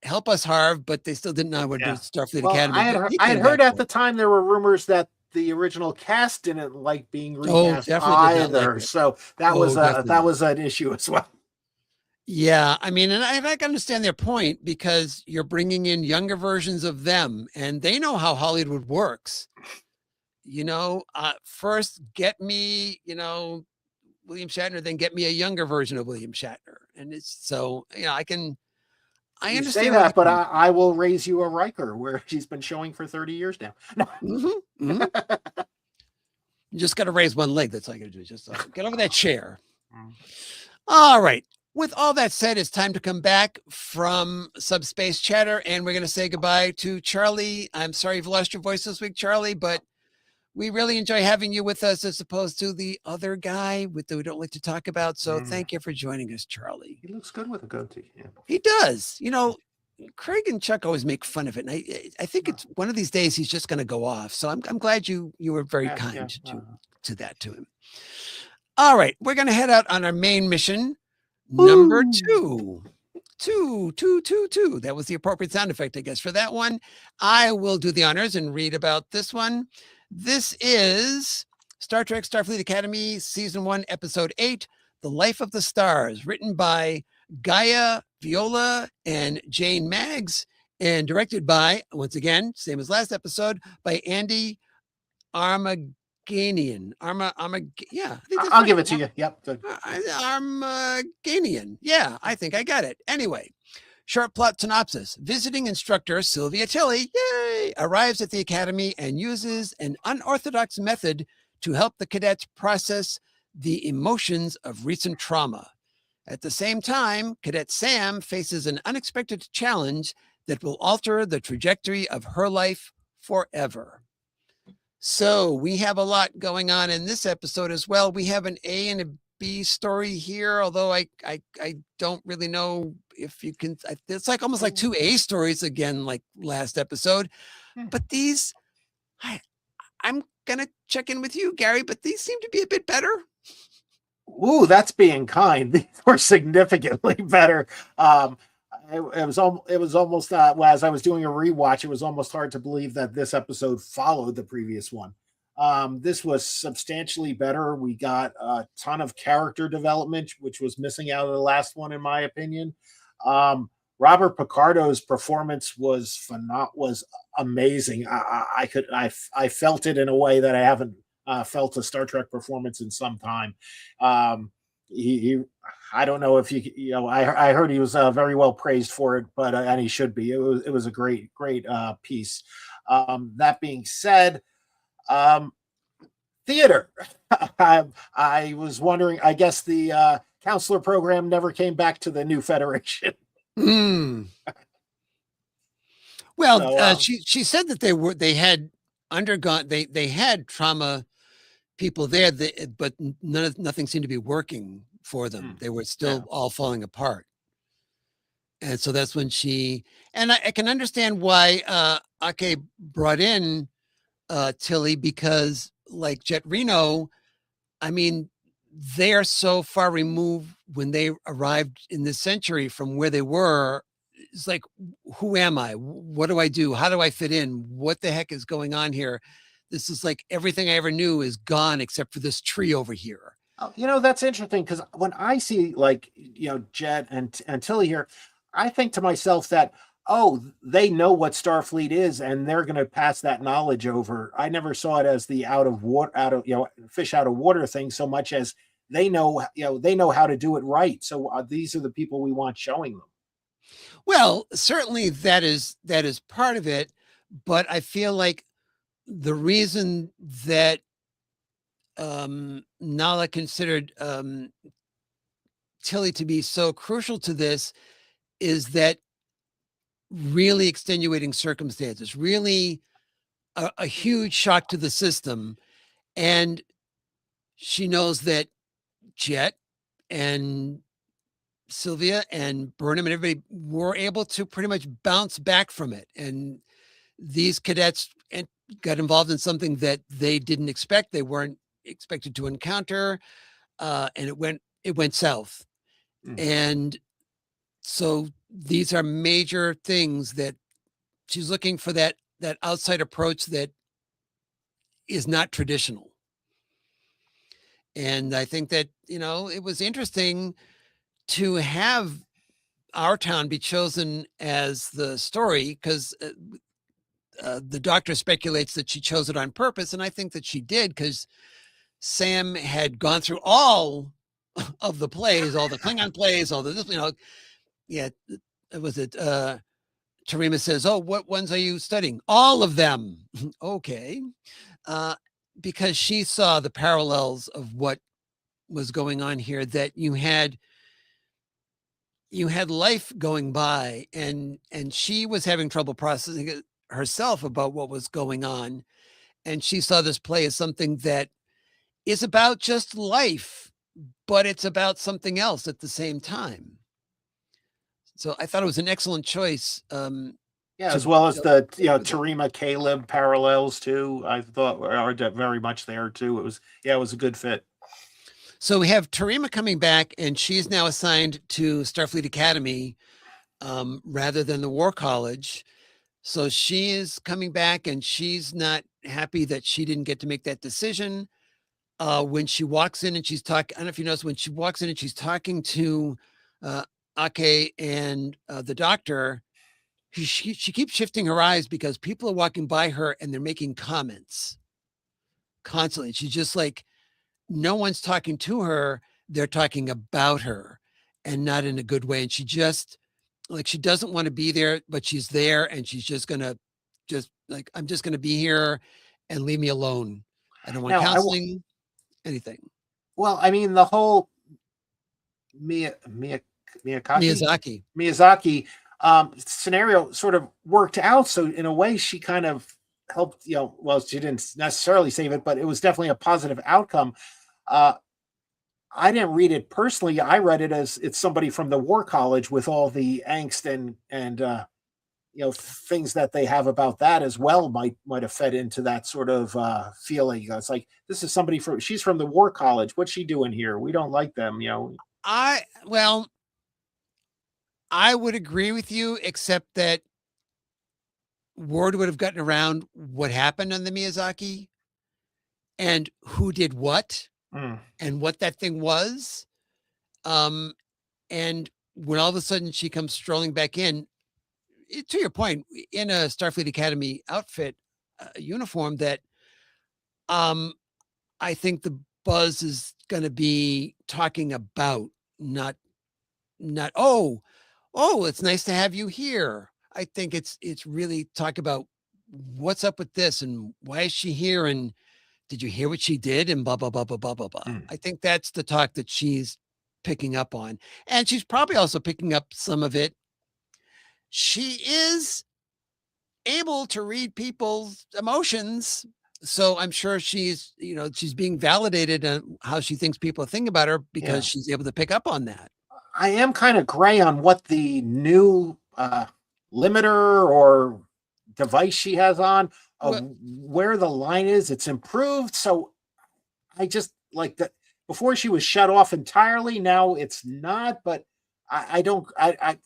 help us, Harv, but they still didn't know how to do Yeah. Starfleet Well, Academy. But he I had came heard back at for the it. time there were rumors that the original cast didn't like being Oh, recast definitely did not like either. it. So Oh, definitely that not. was an issue as well. Yeah, I mean, and I can understand their point because you're bringing in younger versions of them, and they know how Hollywood works. First get me, William Shatner, then get me a younger version of William Shatner, and it's so I You say understand where they're that, but coming I will raise you a Riker, where she's been showing for 30 years now. from. You just got to raise one leg. That's all you got to do. Just get over that chair. All right. With all that said, it's time to come back from Subspace Chatter, and we're going to say goodbye to Charlie. I'm sorry you've lost your voice this week, Charlie, but we really enjoy having you with us as opposed to the other guy that we don't like to talk about. So thank you for joining us, Charlie. He looks good with a goatee. Yeah. He does. Craig and Chuck always make fun of it, and I think it's one of these days he's just going to go off. So I'm glad you were very kind to that to him. All right, we're going to head out on our main mission, number 2. 2. That was the appropriate sound effect, I guess, for that one. I will do the honors and read about this one. This is Star Trek Starfleet Academy, Season 1, Episode 8, The Life of the Stars, written by Gaia Viola and Jane Maggs, and directed by, once again, same as last episode, by Andy Armaganian. Yeah, I think that's I'll right. give it to you. Yep. Good. Armaganian. Yeah, I think I got it. Anyway, short plot synopsis. Visiting instructor Sylvia Tilly, yay, arrives at the academy and uses an unorthodox method to help the cadets process the emotions of recent trauma. At the same time, Cadet Sam faces an unexpected challenge that will alter the trajectory of her life forever. So we have a lot going on in this episode as well. We have an A and a B story here, although I don't really know if you can. It's like almost like 2 A stories again, like last episode. But these, I'm gonna check in with you, Gary. But these seem to be a bit better. Ooh, that's being kind. These were significantly better. It was almost as I was doing a rewatch, it was almost hard to believe that this episode followed the previous one. This was substantially better. We got a ton of character development, which was missing out of the last one, in my opinion. Robert Picardo's performance was amazing. I felt it in a way that I haven't felt a Star Trek performance in some time. He I don't know if I heard he was very well praised for it, but and he should be. It was a great piece. That being said, theater. I was wondering. I guess the counselor program never came back to the new Federation. Well, so, she said that they had undergone they had trauma people there, but nothing seemed to be working for them. They were still all falling apart. And so that's when and I can understand why Ake brought in Tilly, because like Jet Reno, I mean, they are so far removed when they arrived in this century from where they were. It's like, who am I? What do I do? How do I fit in? What the heck is going on here? This is like everything I ever knew is gone except for this tree over here. That's interesting, because when I see Jet and Tilly here, I think to myself that, they know what Starfleet is and they're going to pass that knowledge over. I never saw it as the fish out of water thing, so much as they know how to do it right. So these are the people we want showing them. Well, certainly that is part of it, but I feel like the reason that Nala considered Tilly to be so crucial to this is that really extenuating circumstances, really a huge shock to the system. And she knows that Jet and Sylvia and Burnham and everybody were able to pretty much bounce back from it. And these cadets got involved in something that they didn't expect. They weren't expected to encounter, and it went south. And so these are major things that she's looking for, that outside approach that is not traditional. And I think that, it was interesting to have our town be chosen as the story, because the doctor speculates that she chose it on purpose. And I think that she did, because Sam had gone through all of the plays, all the Klingon plays, all the, yeah, it was it. Tarima says, "Oh, what ones are you studying?" All of them. Okay. Because she saw the parallels of what was going on here, that you had life going by, and she was having trouble processing it herself about what was going on. And she saw this play as something that is about just life, but it's about something else at the same time. So I thought it was an excellent choice. Yeah, as well as the Tarima Caleb parallels too. I thought are very much there too. It was a good fit. So we have Tarima coming back, and she's now assigned to Starfleet Academy rather than the War College. So she is coming back, and she's not happy that she didn't get to make that decision. When she walks in and she's talking, I don't know if you notice, when she walks in and she's talking to Ake and the doctor, she keeps shifting her eyes because people are walking by her and they're making comments constantly. She's just like, no one's talking to her. They're talking about her, and not in a good way. And she just, like, she doesn't want to be there, but she's there, and she's just going to I'm just going to be here and leave me alone. I don't want Now, counseling, anything. Well, I mean, the whole Miyazaki scenario sort of worked out. So in a way, she kind of helped. Well, she didn't necessarily save it, but it was definitely a positive outcome. I didn't read it personally. I read it as it's somebody from the War College with all the angst and things that they have about that as well might have fed into that sort of feeling. It's like, this is somebody she's from the War College. What's she doing here? We don't like them. I would agree with you, except that word would have gotten around what happened on the Miyazaki and who did what and what that thing was. And when all of a sudden she comes strolling back in, to your point, in a Starfleet Academy outfit, uniform, that I think the buzz is going to be talking about, not, oh, it's nice to have you here. I think it's really talk about what's up with this and why is she here, and did you hear what she did, and blah, blah, blah, blah, blah, blah, blah. I think that's the talk that she's picking up on. And she's probably also picking up some of it. She is able to read people's emotions. So I'm sure she's being validated on how she thinks people think about her, because she's able to pick up on that. I am kind of gray on what the new limiter or device she has on, where the line is. It's improved. So I just like that. Before she was shut off entirely. Now it's not, but I don't,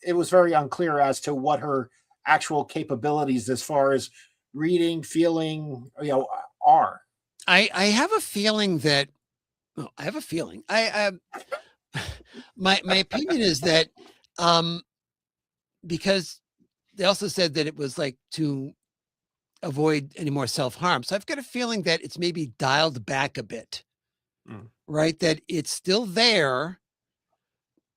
it was very unclear as to what her actual capabilities as far as reading, feeling, are. I have a feeling that, my opinion is that, because they also said that it was like to avoid any more self-harm. So I've got a feeling that it's maybe dialed back a bit, right? That it's still there,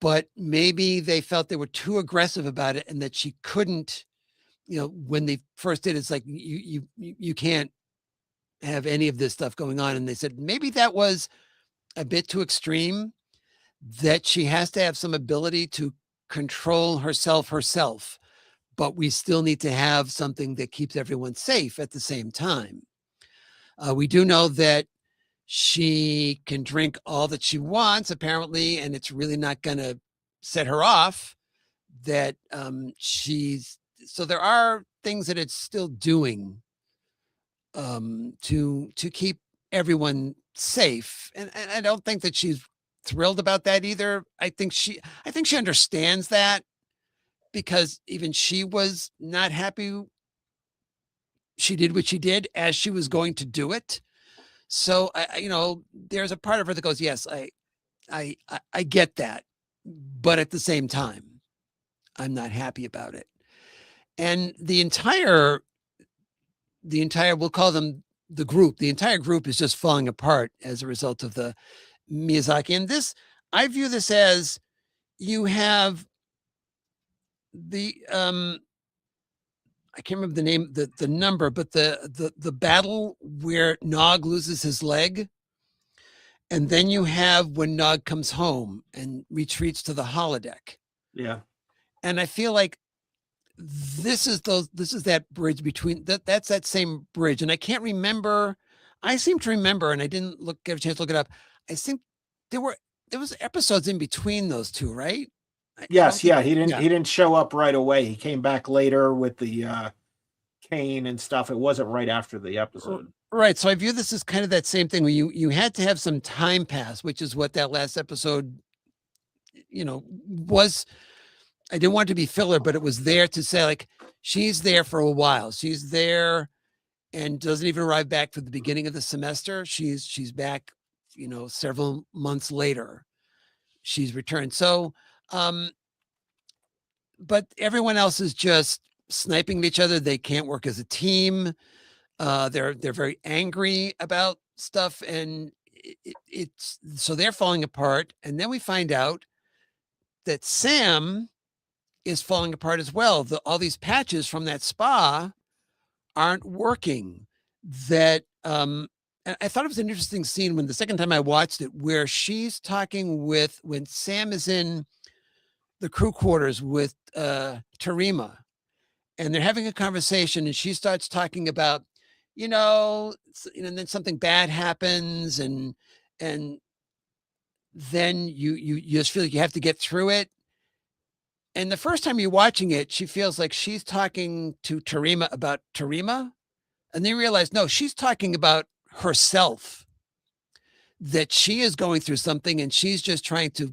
but maybe they felt they were too aggressive about it, and that she couldn't, when they first did, it's like, you can't have any of this stuff going on. And they said maybe that was a bit too extreme, that she has to have some ability to control herself, but we still need to have something that keeps everyone safe at the same time. We do know that she can drink all that she wants, apparently, and it's really not going to set her off. That so there are things that it's still doing to keep everyone safe, and I don't think that she's thrilled about that either. I think she understands that, because even she was not happy she did what she did as she was going to do it. So there's a part of her that goes, yes, I get that, but at the same time, I'm not happy about it. And the entire, we'll call them the group, the entire group is just falling apart as a result of the Miyazaki. And this, I view this as, you have the, I can't remember the name, the number, but the battle where Nog loses his leg. And then you have when Nog comes home and retreats to the holodeck. Yeah. And I feel like this is that bridge between that's that same bridge. And I can't remember. I seem to remember, and I didn't get a chance to look it up. I think there was episodes in between those two, right? Yes, yeah. He didn't show up right away. He came back later with the cane and stuff. It wasn't right after the episode. Right. So I view this as kind of that same thing where you had to have some time pass, which is what that last episode, was. I didn't want it to be filler, but it was there to say, like, she's there for a while. She's there and doesn't even arrive back for the beginning of the semester. She's back, several months later. She's returned. So, but everyone else is just sniping at each other. They can't work as a team. They're very angry about stuff, and it's so they're falling apart. And then we find out that Sam is falling apart as well. All these patches from that spa aren't working. That and I thought it was an interesting scene when the second time I watched it, where she's talking when Sam is in the crew quarters with Tarima, and they're having a conversation, and she starts talking about, and then something bad happens, and then you just feel like you have to get through it. And the first time you're watching it, she feels like she's talking to Tarima about Tarima. And then you realize, no, she's talking about herself, that she is going through something and she's just trying to,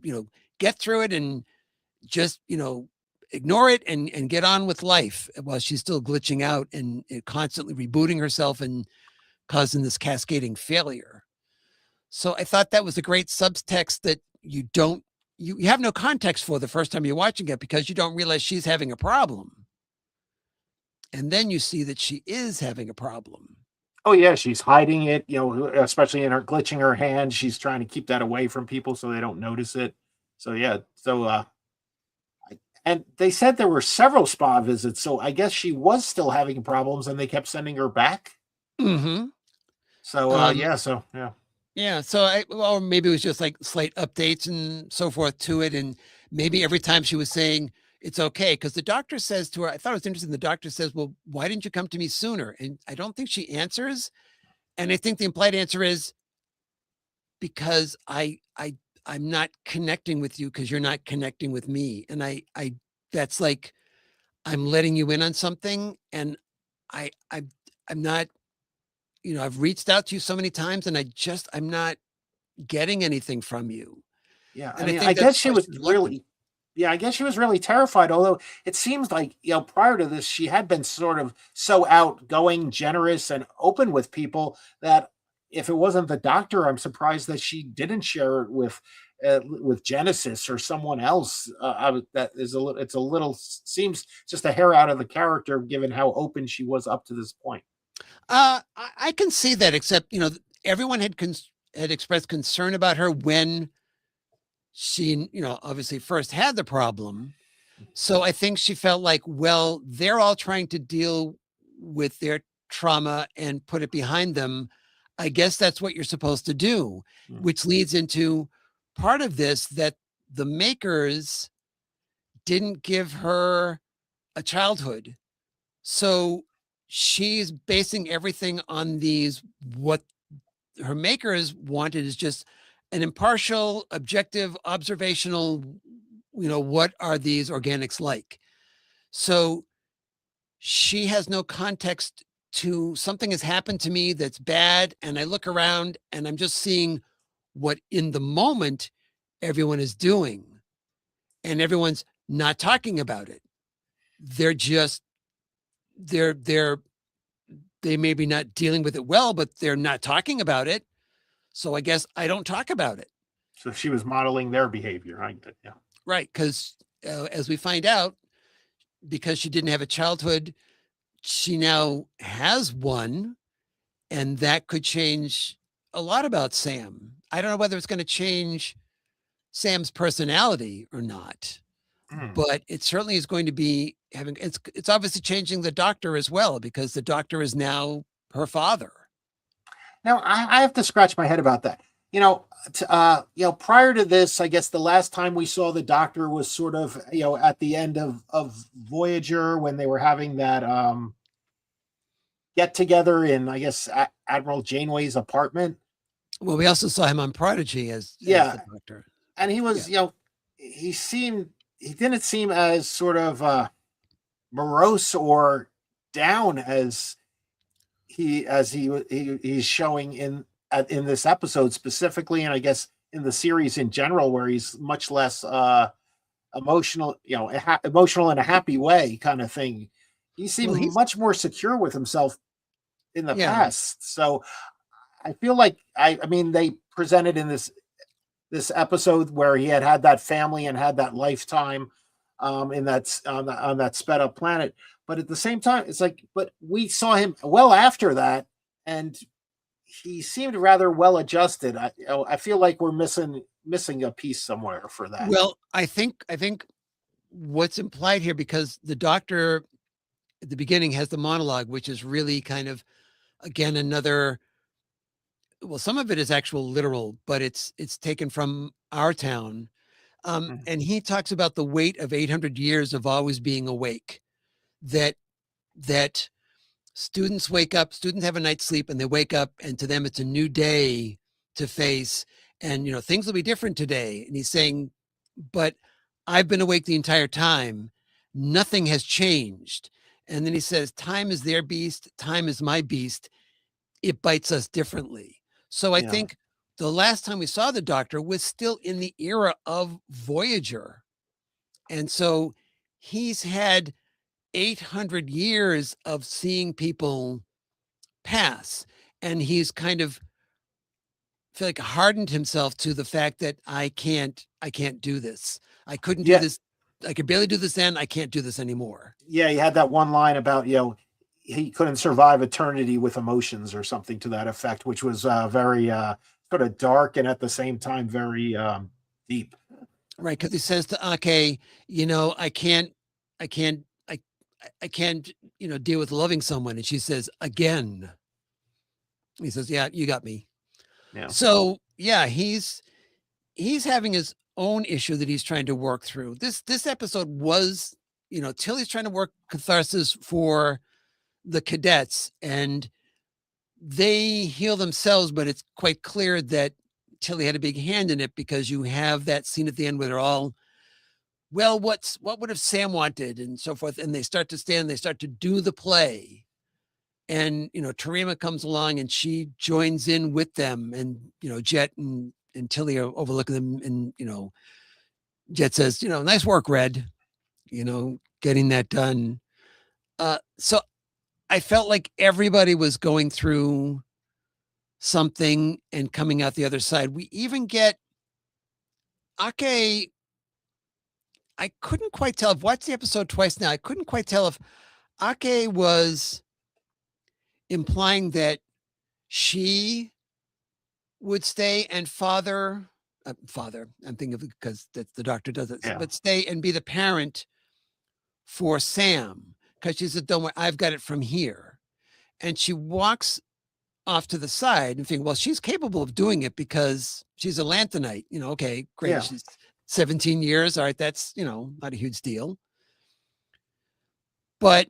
get through it and just, ignore it and get on with life while she's still glitching out and constantly rebooting herself and causing this cascading failure. So I thought that was a great subtext that you have no context for the first time you're watching it, because you don't realize she's having a problem. And then you see that she is having a problem. Oh yeah, she's hiding it, especially in her glitching her hand. She's trying to keep that away from people so they don't notice it. So yeah, and they said there were several spa visits, so I guess she was still having problems and they kept sending her back. Mm-hmm. So yeah. Yeah, so maybe it was just like slight updates and so forth to it, and maybe every time she was saying it's okay, because the doctor says to her, I thought it was interesting. The doctor says, "Well, why didn't you come to me sooner?" And I don't think she answers, and I think the implied answer is because I'm not connecting with you because you're not connecting with me, and I that's like I'm letting you in on something, and I'm not. I've reached out to you so many times, and I'm not getting anything from you. Yeah, And I guess she was really, I guess she was really terrified. Although it seems like, prior to this, she had been sort of so outgoing, generous, and open with people that if it wasn't the doctor, I'm surprised that she didn't share it with Genesis or someone else. That is it's a little seems just a hair out of the character, given how open she was up to this point. I can see that, except, everyone had expressed concern about her when she, obviously first had the problem. So I think she felt like, well, they're all trying to deal with their trauma and put it behind them. I guess that's what you're supposed to do, which leads into part of this that the makers didn't give her a childhood. So she's basing everything on these, what her makers wanted is just an impartial, objective, observational, what are these organics like? So she has no context to something has happened to me that's bad. And I look around and I'm just seeing what in the moment everyone is doing, and everyone's not talking about it. They're just, they're they may be not dealing with it well, but they're not talking about it. So I guess I don't talk about it. So she was modeling their behavior. Yeah. Right. Because as we find out, because she didn't have a childhood, she now has one, and that could change a lot about Sam. I don't know whether it's going to change Sam's personality or not, but it certainly is going to be having, it's obviously changing the doctor as well, because the doctor is now her father. Now I have to scratch my head about that. Prior to this, I guess the last time we saw the doctor was sort of, at the end of Voyager, when they were having that get together in, I guess, Admiral Janeway's apartment. Well, we also saw him on Prodigy as the doctor. And he was, he didn't seem as sort of morose or down as he's showing in this episode specifically, and I guess in the series in general, where he's much less emotional, emotional in a happy way kind of thing. He seemed much more secure with himself in the past. So I feel like I mean they presented in this episode where he had that family and had that lifetime in that on that sped up planet. But at the same time, it's like, but we saw him well after that, and he seemed rather well adjusted. I feel like we're missing a piece somewhere for that. Well, I think what's implied here, because the doctor at the beginning has the monologue, which is really kind of, again, another, well, some of it is actual literal, but it's taken from our town. And he talks about the weight of 800 years of always being awake, that students have a night's sleep, and they wake up, and to them it's a new day to face, and things will be different today. And he's saying, but I've been awake the entire time, nothing has changed. And then he says, time is their beast, time is my beast, it bites us differently. So I think the last time we saw the doctor was still in the era of Voyager, and so he's had 800 years of seeing people pass, and he's kind of feel like hardened himself to the fact that I can't do this. I couldn't do this. I could barely do this then. I can't do this anymore. Yeah, he had that one line about, he couldn't survive eternity with emotions or something to that effect, which was very sort of dark and at the same time very deep. Right, because he says to Ake, I can't deal with loving someone, and she says, again. He says, yeah, you got me. Yeah. So yeah, he's having his own issue that he's trying to work through. This episode was, Tilly's trying to work catharsis for the cadets, and they heal themselves, but it's quite clear that Tilly had a big hand in it, because you have that scene at the end where they're all, well, what would have Sam wanted, and so forth, and they start to stand, they start to do the play, and Tarima comes along and she joins in with them, and Jet and Tilly are overlooking them, and Jet says, nice work, Red, getting that done. So I felt like everybody was going through something and coming out the other side. We even get Ake. I couldn't quite tell. I've watched the episode twice now. I couldn't quite tell if Ake was implying that she would stay and father, I'm thinking of it because the doctor does it, but stay and be the parent for Sam, because she said, don't worry, I've got it from here. And she walks off to the side and think, well, she's capable of doing it because she's a Lanthonite. Okay, great. Yeah. She's 17 years. All right, that's, not a huge deal. But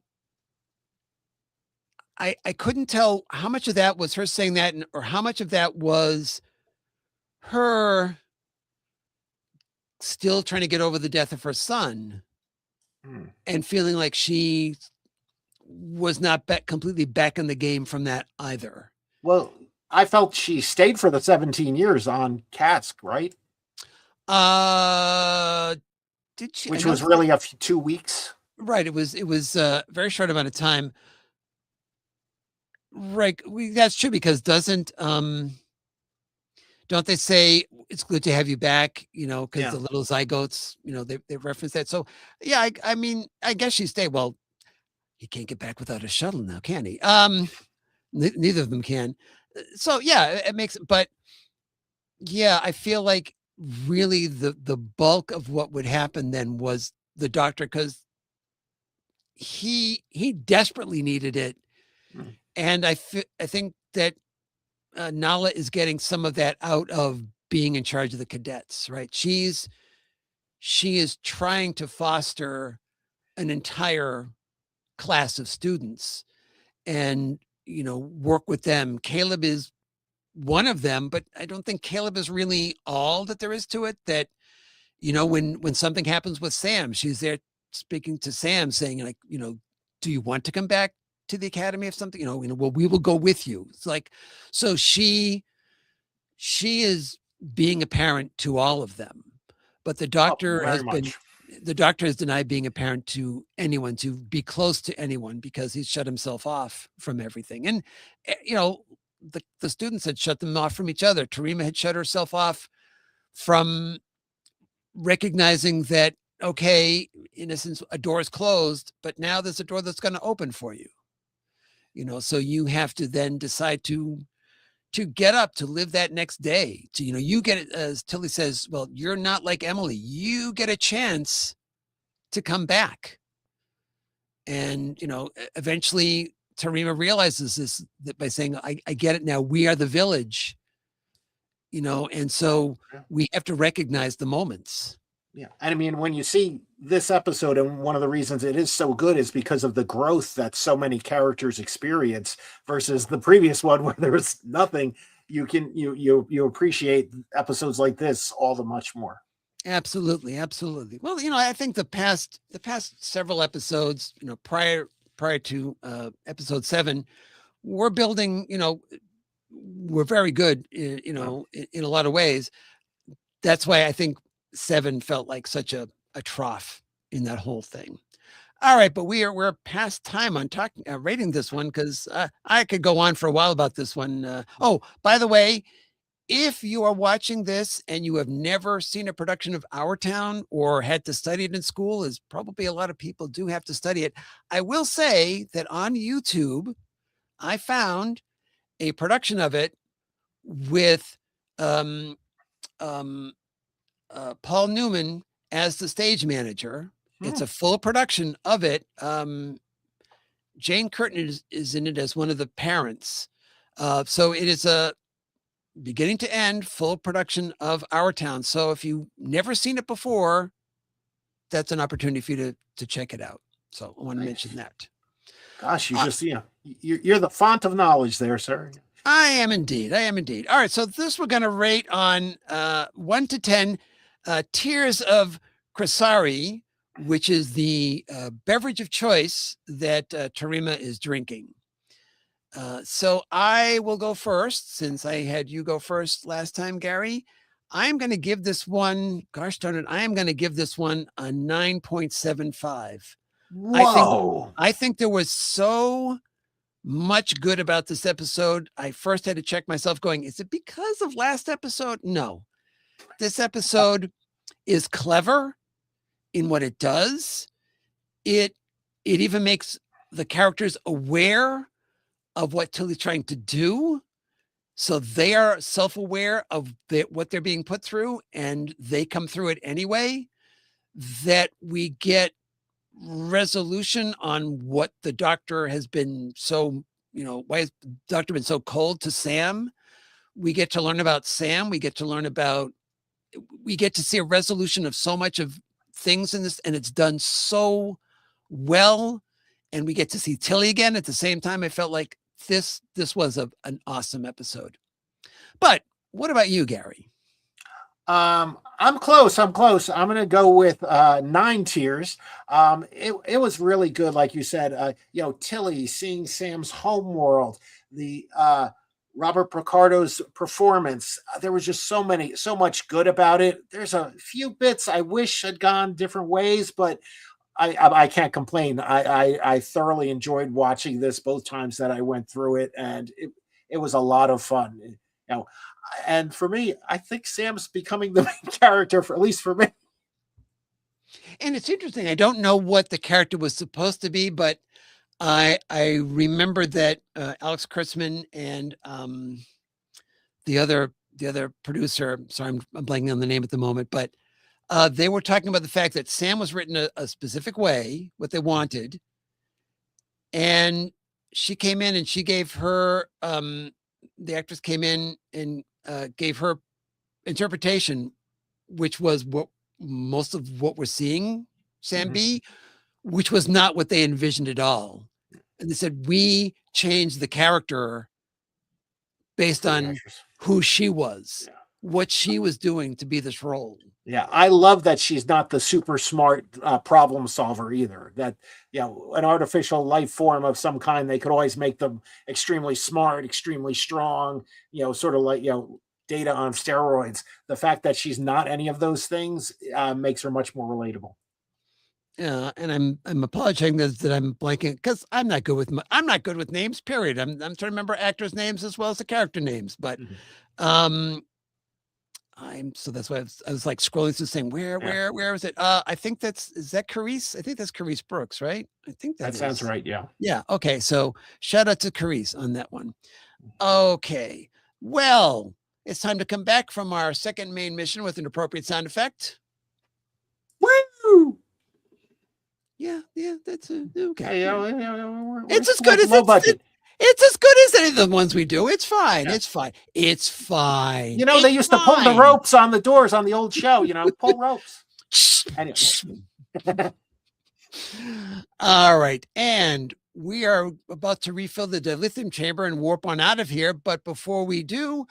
I couldn't tell how much of that was her saying that or how much of that was her still trying to get over the death of her son and feeling like she was not completely back in the game from that either. Well, I felt she stayed for the 17 years on Catsk, right? Did she? Which was really 2 weeks. Right. It was a very short amount of time. Right. That's true because don't they say it's good to have you back, because the little zygotes, they reference that. So yeah, I mean, I guess she stayed. Well, he can't get back without a shuttle now, can he? Neither of them can. So yeah, it makes, but yeah, I feel like really the bulk of what would happen then was the doctor, because he desperately needed it. And I think that Nala is getting some of that out of being in charge of the cadets, right? She is trying to foster an entire class of students and, work with them. Caleb is one of them, but I don't think Caleb is really all that there is to it. That, when something happens with Sam, she's there speaking to Sam saying, like, do you want to come back to the academy if something, well, we will go with you. It's like, so she is being a parent to all of them, but the doctor has denied being a parent to anyone, to be close to anyone, because he's shut himself off from everything. And, the students had shut them off from each other. Tarima had shut herself off from recognizing that, okay, in a sense, a door is closed, but now there's a door that's going to open for you. So you have to then decide to get up, to live that next day, to, you get it, as Tilly says, well, you're not like Emily. You get a chance to come back. And, eventually Tarima realizes this, that by saying, I get it now. We are the village, and so we have to recognize the moments. Yeah. And I mean, when you see this episode, and one of the reasons it is so good is because of the growth that so many characters experience versus the previous one where there was nothing. You appreciate episodes like this all the much more. Absolutely. Absolutely. Well, I think the past several episodes, prior to episode 7, we're building, we're very good, in a lot of ways. That's why I think 7 felt like such a trough in that whole thing. All right, but we're past time on talking rating this one, because I could go on for a while about this one. Oh, by the way, if you are watching this and you have never seen a production of Our Town or had to study it in school, as probably a lot of people do have to study it, I will say that on YouTube, I found a production of it with Paul Newman as the stage manager. It's a full production of it. Jane Curtin is in it as one of the parents. So it is a beginning to end full production of Our Town. So if you've never seen it before, that's an opportunity for you to check it out. So I want to mention that. Gosh, you're the font of knowledge there, sir. I am indeed. All right. So this we're going to rate on 1 to 10 tiers of Cressari, which is the beverage of choice that Tarima is drinking. So I will go first, since I had you go first last time, Gary. I'm going to give this one, gosh darn it, I am going to give this one a 9.75. Whoa. I think there was so much good about this episode. I first had to check myself going, is it because of last episode? No. This episode is clever in what it does. It even makes the characters aware of what Tilly's trying to do. So they are self-aware of what they're being put through, and they come through it anyway. That we get resolution on what the doctor has been so why is the doctor been so cold to Sam? We get to learn about Sam. We get to see a resolution of so much of things in this, and it's done so well. And we get to see Tilly again at the same time. I felt like this was an awesome episode. But what about you, Gary? I'm close. I'm going to go with 9 tiers. It was really good, like you said. Tilly, seeing Sam's homeworld, the Robert Picardo's performance. There was just so much good about it. There's a few bits I wish had gone different ways, but I can't complain. I thoroughly enjoyed watching this both times that I went through it, and it was a lot of fun. And for me, I think Sam's becoming the main character, at least for me. And it's interesting. I don't know what the character was supposed to be, but I remember that Alex Kurtzman and the other producer, sorry, I'm blanking on the name at the moment, but they were talking about the fact that Sam was written a specific way, what they wanted, and she came in and she gave her the actress came in and gave her interpretation, which was what most of what we're seeing Sam be, which was not what they envisioned at all. And they said, we changed the character based on who she was, what she was doing to be this role. Yeah, I love that she's not the super smart problem solver either. That, an artificial life form of some kind, they could always make them extremely smart, extremely strong, sort of like, Data on steroids. The fact that she's not any of those things makes her much more relatable. Yeah, and I'm apologizing that I'm blanking because I'm not good with names. Period. I'm trying to remember actors' names as well as the character names, but so that's why I was like scrolling through saying where is it? I think is that Carice? I think that's Carice Brooks, right? I think that sounds right. Yeah. Yeah. Okay. So shout out to Carice on that one. Okay. Well, it's time to come back from our second main mission with an appropriate sound effect. Woo! Yeah, that's okay. Hey, it's as good as low budget. It's as good as any of the ones we do. It's fine. Yeah. It's fine. It's fine. They used to pull the ropes on the doors on the old show. Pull ropes. Anyway. All right, and we are about to refill the dilithium chamber and warp on out of here. But before we do,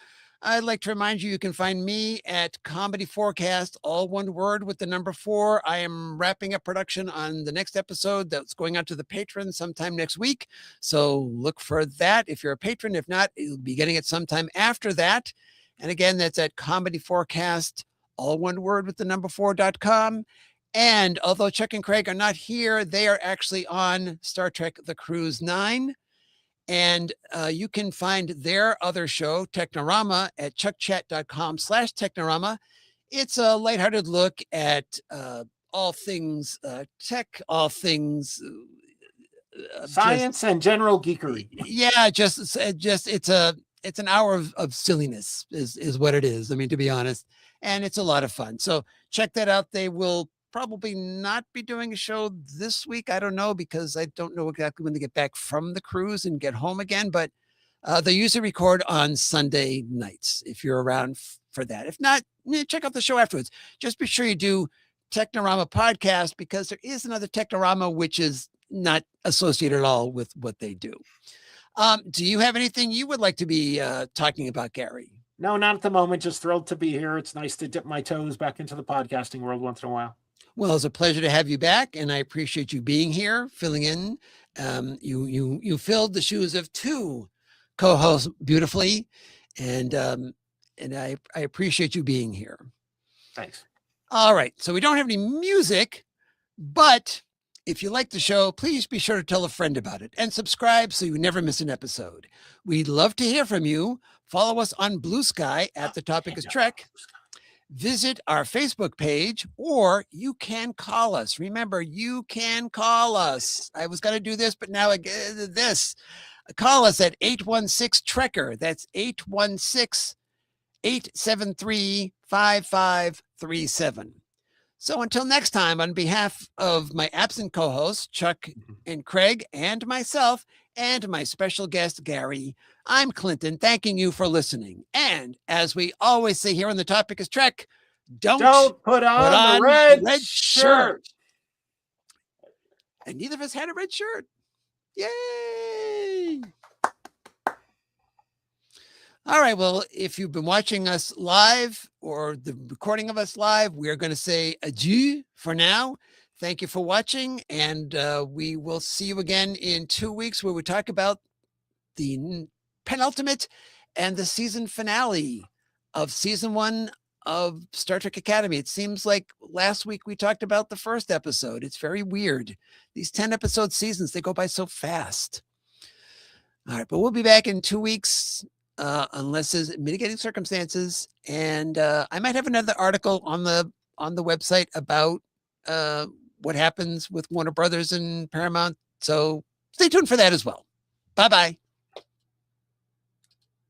I'd like to remind you can find me at Comedy Forecast, all one word with the number 4. I am wrapping up production on the next episode that's going out to the patrons sometime next week. So look for that if you're a patron. If not, you'll be getting it sometime after that. And again, that's at Comedy Forecast, all one word with the number 4.com. And although Chuck and Craig are not here, they are actually on Star Trek The Cruise 9. And you can find their other show, Technorama, at chuckchat.com/Technorama. It's a lighthearted look at all things tech, all things science and general geekery. Yeah, just it's an hour of silliness is what it is. I mean, to be honest, and it's a lot of fun. So check that out. They will probably not be doing a show this week. I don't know, because I don't know exactly when they get back from the cruise and get home again, but they usually record on Sunday nights if you're around for that. If not, check out the show afterwards. Just be sure you do Technorama podcast, because there is another Technorama which is not associated at all with what they do. Do you have anything you would like to be talking about, Gary? No, not at the moment. Just thrilled to be here. It's nice to dip my toes back into the podcasting world once in a while. Well, it's a pleasure to have you back, and I appreciate you being here, filling in. You filled the shoes of 2 co-hosts beautifully, and I appreciate you being here. Thanks. All right, so we don't have any music, but if you like the show, please be sure to tell a friend about it and subscribe so you never miss an episode. We'd love to hear from you. Follow us on Blue Sky at The Topic is Trek. Visit our Facebook page, or you can call us. Remember, you can call us. I was going to do this, but now I get this. Call us at 816-TREKKER. That's 816-873-5537. So until next time, on behalf of my absent co-hosts, Chuck and Craig, and myself, and my special guest, Gary. I'm Clinton, thanking you for listening. And as we always say here on The Topic is Trek, don't put put on the on red red shirt. shirt. And neither of us had a red shirt. Yay! All right. Well, if you've been watching us live or the recording of us live, we are going to say adieu for now. Thank you for watching. And we will see you again in 2 weeks where we talk about the penultimate and the season finale of season 1 of Star Trek Academy. It seems like last week we talked about the first episode. It's very weird. These 10 episode seasons, they go by so fast. All right, but we'll be back in 2 weeks unless there's mitigating circumstances. And I might have another article on the website about what happens with Warner Brothers and Paramount. So stay tuned for that as well. Bye-bye.